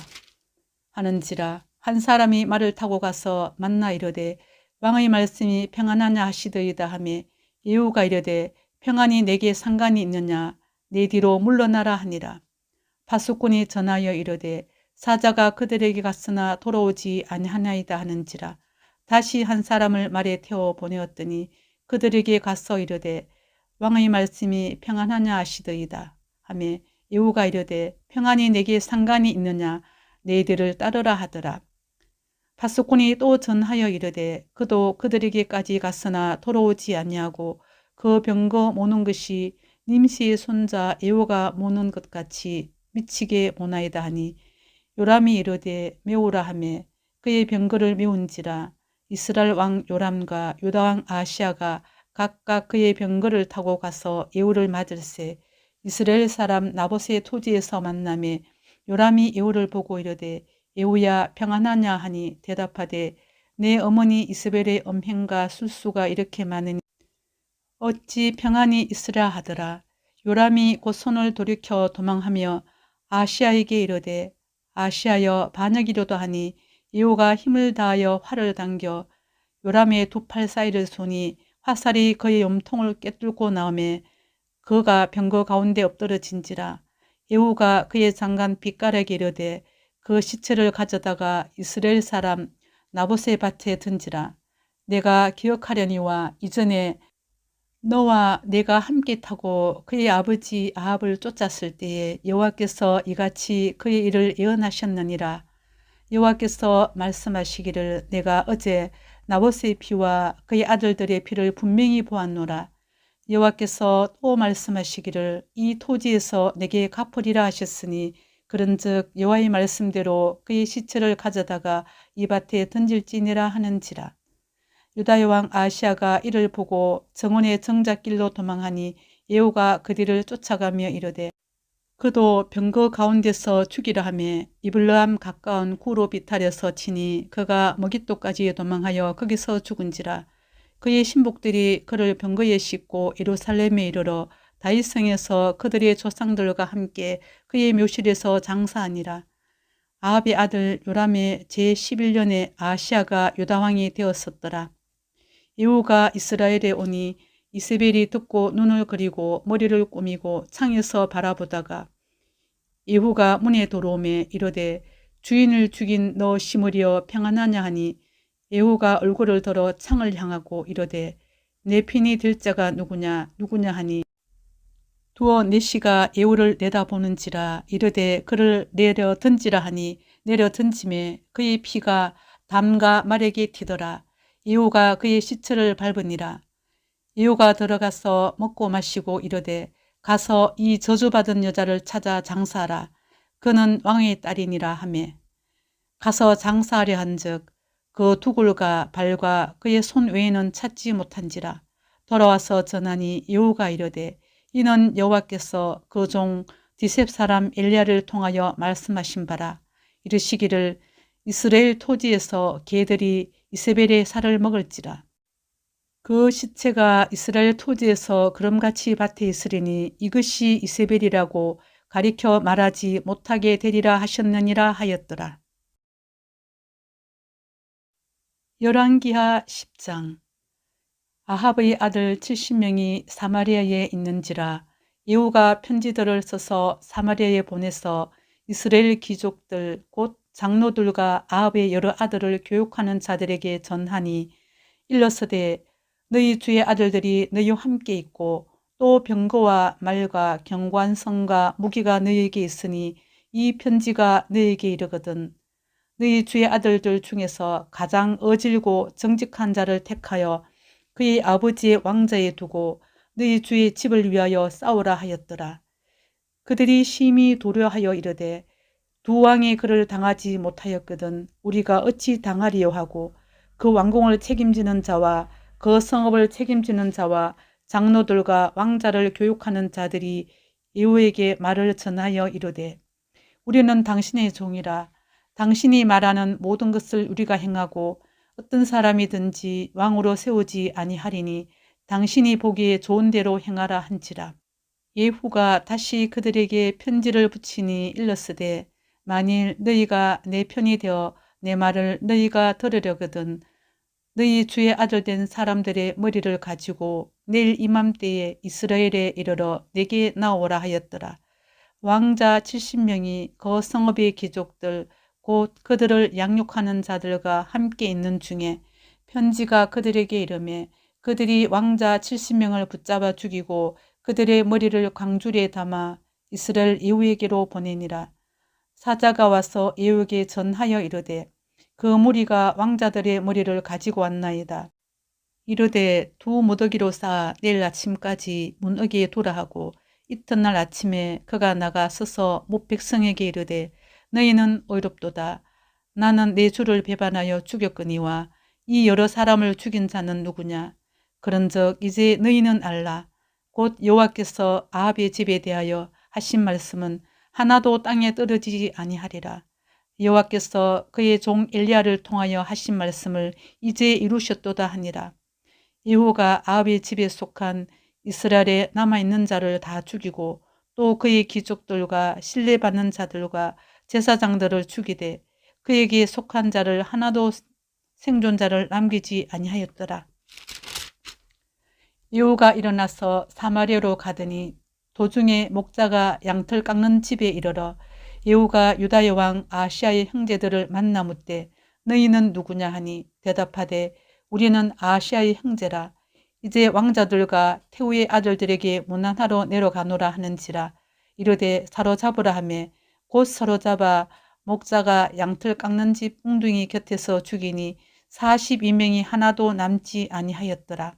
하는지라. 한 사람이 말을 타고 가서 만나 이르되 왕의 말씀이 평안하냐 하시더이다 하며 예후가 이르되 평안이 내게 상관이 있느냐 내 뒤로 물러나라 하니라. 파수꾼이 전하여 이르되 사자가 그들에게 갔으나 돌아오지 아니하나이다 하는지라. 다시 한 사람을 말에 태워 보내었더니 그들에게 가서 이르되 왕의 말씀이 평안하냐 하시더이다 하며 예후가 이르되 평안이 내게 상관이 있느냐 내 뒤를 따르라 하더라. 파수꾼이 또 전하여 이르되 그도 그들에게까지 갔으나 돌아오지 아니하고 그 병거 모는 것이 nim시의 손자 예후가 모는 것 같이 미치게 모나이다 하니 요람이 이르되 메우라 하며 그의 병거를 메운지라. 이스라엘 왕 요람과 유다 왕 아하시아가 각각 그의 병거를 타고 가서 예후를 맞을세 이스라엘 사람 나봇의 토지에서 만나며 요람이 예후를 보고 이르되 예후야 평안하냐 하니 대답하되 내 어머니 이세벨의 음행과 술수가 이렇게 많으니 어찌 평안이 있으랴 하더라. 요람이 곧 손을 돌이켜 도망하며 아하시아에게 이르되 아하시아여 반역이로다 하니 예후가 힘을 다하여 활을 당겨 요람의 두 팔 사이를 쏘니 화살이 그의 염통을 꿰뚫고 나오매 그가 병거 가운데 엎드러진지라. 예후가 그의 장관 빛깔에게 이르되 그 시체를 가져다가 이스라엘 사람 나봇의 밭에 던지라. 내가 기억하려니와 이전에 너와 내가 함께 타고 그의 아버지 아합을 쫓았을 때에 여호와께서 이같이 그의 일을 예언하셨느니라. 여호와께서 말씀하시기를 내가 어제 나봇의 피와 그의 아들들의 피를 분명히 보았노라. 여호와께서 또 말씀하시기를 이 토지에서 내게 갚으리라 하셨으니 그런즉 여호와의 말씀대로 그의 시체를 가져다가 이 밭에 던질지니라 하는지라. 유다의 왕 아하시아가 이를 보고 정원의 정작길로 도망하니 예후가 그 뒤를 쫓아가며 이르되 그도 병거 가운데서 죽이라 하며 이블람 가까운 구로 비탈에서 치니 그가 머깃도까지 도망하여 거기서 죽은지라. 그의 신복들이 그를 병거에 싣고 예루살렘에 이르러 다윗성에서 그들의 조상들과 함께 그의 묘실에서 장사하니라. 아합의 아들 요람의 제11년에 아시아가 유다왕이 되었었더라. 예후가 이스라엘에 오니 이세벨이 듣고 눈을 그리고 머리를 꾸미고 창에서 바라보다가 예후가 문에 들어오매 이르되 주인을 죽인 너 시므리여 평안하냐 하니 예후가 얼굴을 들어 창을 향하고 이르되 내 편이 될 자가 누구냐 하니 두어 내시가 예후를 내다보는지라 이르되 그를 내려 던지라 하니 내려 던짐에 그의 피가 담과 말에게 튀더라. 예후가 그의 시체를 밟으니라. 예후가 들어가서 먹고 마시고 이르되 가서 이 저주받은 여자를 찾아 장사하라. 그는 왕의 딸이니라 하매 가서 장사하려 한즉 그 두굴과 발과 그의 손 외에는 찾지 못한지라. 돌아와서 전하니 예후가 이르되 이는 여호와께서 그 종 디셉 사람 엘리야를 통하여 말씀하신 바라. 이르시기를 이스라엘 토지에서 개들이 이세벨의 살을 먹을지라. 그 시체가 이스라엘 토지에서 그름같이 밭에 있으리니 이것이 이세벨이라고 가리켜 말하지 못하게 되리라 하셨느니라 하였더라. 열왕기하 10장. 아합의 아들 70명이 사마리아에 있는지라. 예후가 편지들을 써서 사마리아에 보내서 이스라엘 귀족들 곧 장로들과 아합의 여러 아들을 교육하는 자들에게 전하니 일러서되 너희 주의 아들들이 너희와 함께 있고 또 병거와 말과 경관성과 무기가 너희에게 있으니 이 편지가 너희에게 이르거든. 너희 주의 아들들 중에서 가장 어질고 정직한 자를 택하여 그의 아버지의 왕자에 두고 너희 주의 집을 위하여 싸우라 하였더라. 그들이 심히 도려하여 이르되 두 왕이 그를 당하지 못하였거든 우리가 어찌 당하리요 하고 그 왕궁을 책임지는 자와 그 성읍을 책임지는 자와 장로들과 왕자를 교육하는 자들이 예후에게 말을 전하여 이르되 우리는 당신의 종이라. 당신이 말하는 모든 것을 우리가 행하고 어떤 사람이든지 왕으로 세우지 아니하리니 당신이 보기에 좋은 대로 행하라 한지라. 예후가 다시 그들에게 편지를 붙이니 일렀으되 만일 너희가 내 편이 되어 내 말을 너희가 들으려거든 너희 주의 아들 된 사람들의 머리를 가지고 내일 이맘때에 이스라엘에 이르러 내게 나오라 하였더라. 왕자 70명이 그 성읍의 귀족들 곧 그들을 양육하는 자들과 함께 있는 중에 편지가 그들에게 이르매 그들이 왕자 70명을 붙잡아 죽이고 그들의 머리를 광주리에 담아 이스라엘 예후에게로 보내니라. 사자가 와서 예후에게 전하여 이르되 그 무리가 왕자들의 머리를 가지고 왔나이다. 이르되 두 무더기로 쌓아 내일 아침까지 문어기에 두라 하고 이튿날 아침에 그가 나가 서서 못 백성에게 이르되 너희는 의롭도다. 나는 내 주를 배반하여 죽였거니와 이 여러 사람을 죽인 자는 누구냐. 그런즉 이제 너희는 알라. 곧 여호와께서 아합의 집에 대하여 하신 말씀은 하나도 땅에 떨어지지 아니하리라. 여호와께서 그의 종 엘리야를 통하여 하신 말씀을 이제 이루셨도다 하니라. 예후가 아합의 집에 속한 이스라엘에 남아있는 자를 다 죽이고 또 그의 귀족들과 신뢰받는 자들과 제사장들을 죽이되 그에게 속한 자를 하나도 생존자를 남기지 아니하였더라. 예후가 일어나서 사마리아로 가더니 도중에 목자가 양털 깎는 집에 이르러 예후가 유다의 왕 아시아의 형제들을 만나 묻되 너희는 누구냐 하니 대답하되 우리는 아시아의 형제라. 이제 왕자들과 태우의 아들들에게 문안하러 내려가노라 하는지라. 이르되 사로잡으라 하며 곧 사로잡아 목자가 양털 깎는 집 웅둥이 곁에서 죽이니 42명이 하나도 남지 아니하였더라.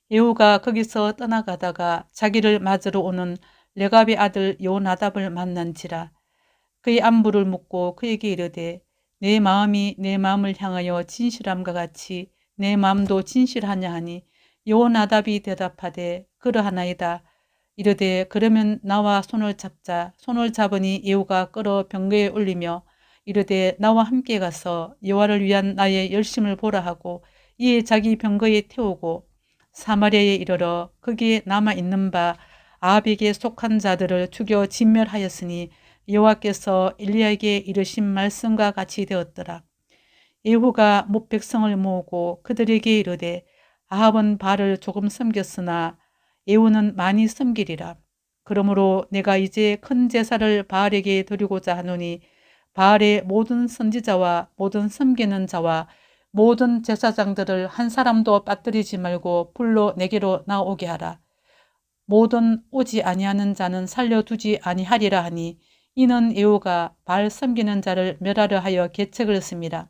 예후가 거기서 떠나가다가 자기를 맞으러 오는 레갑의 아들 요나답을 만난지라. 그의 안부를 묻고 그에게 이르되 내 마음이 내 마음을 향하여 진실함과 같이 내 마음도 진실하냐 하니 요나답이 대답하되 그러하나이다. 이르되 그러면 나와 손을 잡자. 손을 잡으니 예후가 끌어 병거에 올리며 이르되 나와 함께 가서 여호와를 위한 나의 열심을 보라 하고 이에 자기 병거에 태우고 사마리아에 이르러 거기에 남아 있는 바 아합에게 속한 자들을 죽여 진멸하였으니 여호와께서 엘리야에게 이르신 말씀과 같이 되었더라. 예후가 목백성을 모으고 그들에게 이르되 아합은 바알을 조금 섬겼으나 예후는 많이 섬기리라. 그러므로 내가 이제 큰 제사를 바알에게 드리고자 하노니 바알의 모든 선지자와 모든 섬기는 자와 모든 제사장들을 한 사람도 빠뜨리지 말고 불로 내게로 나오게 하라. 모든 오지 아니하는 자는 살려두지 아니하리라 하니 이는 예후가 바알 섬기는 자를 멸하려 하여 계책을 씁니다.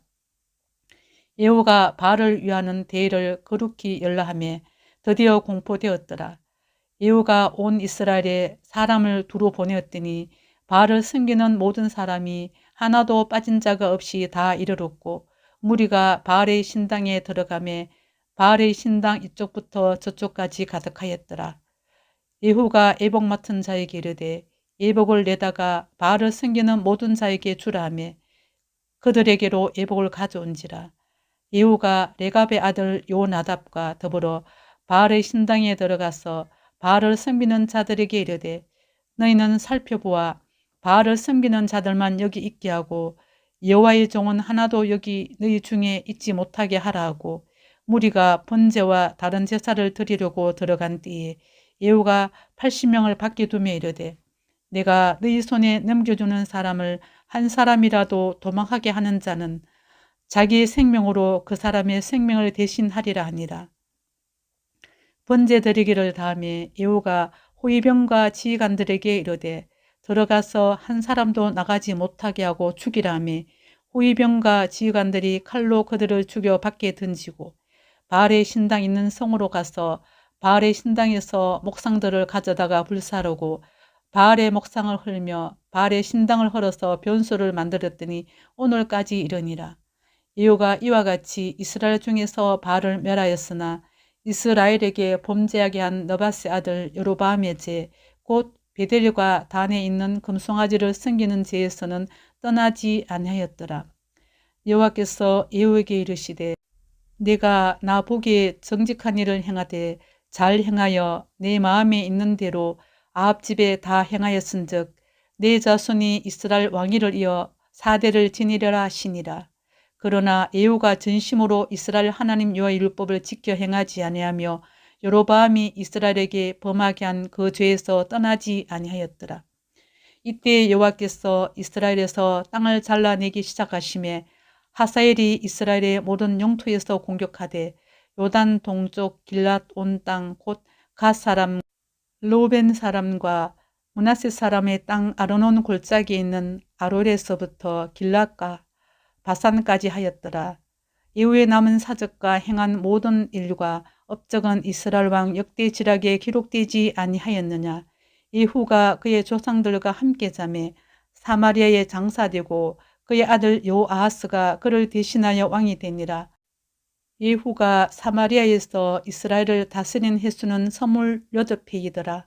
예후가 바알을 위하는 대회를 거룩히 열라하며 드디어 공포되었더라. 예후가 온 이스라엘에 사람을 두루 보내었더니 바알을 섬기는 모든 사람이 하나도 빠진 자가 없이 다 이르렀고 무리가 바알의 신당에 들어가매 바알의 신당 이쪽부터 저쪽까지 가득하였더라. 예후가 예복 맡은 자에게 이르되 예복을 내다가 바알을 섬기는 모든 자에게 주라 하며 그들에게로 예복을 가져온지라. 예후가 레갑의 아들 요나답과 더불어 바알의 신당에 들어가서 바알을 섬기는 자들에게 이르되 너희는 살펴보아 바알을 섬기는 자들만 여기 있게 하고 여호와의 종은 하나도 여기 너희 중에 있지 못하게 하라 하고 무리가 번제와 다른 제사를 드리려고 들어간 때에 예후가 80명을 밖에 두며 이르되 내가 너희 손에 넘겨주는 사람을 한 사람이라도 도망하게 하는 자는 자기의 생명으로 그 사람의 생명을 대신하리라 하니라. 번제 드리기를 다음에 예후가 호위병과 지휘관들에게 이르되 들어가서 한 사람도 나가지 못하게 하고 죽이라 하며 호위병과 지휘관들이 칼로 그들을 죽여 밖에 던지고 바알의 신당 있는 성으로 가서 바알의 신당에서 목상들을 가져다가 불사르고 바알의 목상을 헐며 바알의 신당을 헐어서 변소를 만들었더니 오늘까지 이르니라. 예후가 이와 같이 이스라엘 중에서 바알을 멸하였으나 이스라엘에게 범죄하게 한 느밧의 아들 여로보암의 죄, 곧 베델과 단에 있는 금송아지를 섬기는 죄에서는 떠나지 아니하였더라. 여호와께서 예후에게 이르시되 내가 나 보기에 정직한 일을 행하되 잘 행하여 내 마음에 있는 대로 아합 집에 다 행하였은즉 내 자손이 이스라엘 왕위를 이어 4대를 지니려라 하시니라. 그러나 예후가 전심으로 이스라엘 하나님 여호와의 율법을 지켜 행하지 아니하며 여로보암이 이스라엘에게 범하게 한 그 죄에서 떠나지 아니하였더라. 이때 여호와께서 이스라엘에서 땅을 잘라내기 시작하심에 하사엘이 이스라엘의 모든 영토에서 공격하되 요단 동쪽 길랏 온 땅 곧 갓 사람 르우벤 사람과 므낫세 사람의 땅 아르논 골짜기에 있는 아롤에서부터 길랏과 바산까지 하였더라. 이후에 남은 사적과 행한 모든 일과 업적은 이스라엘 왕 역대 지략에 기록되지 아니하였느냐. 예후가 그의 조상들과 함께 자매 사마리아에 장사되고 그의 아들 여호아하스가 그를 대신하여 왕이 되니라. 예후가 사마리아에서 이스라엘을 다스린 횟수는 28회이더라.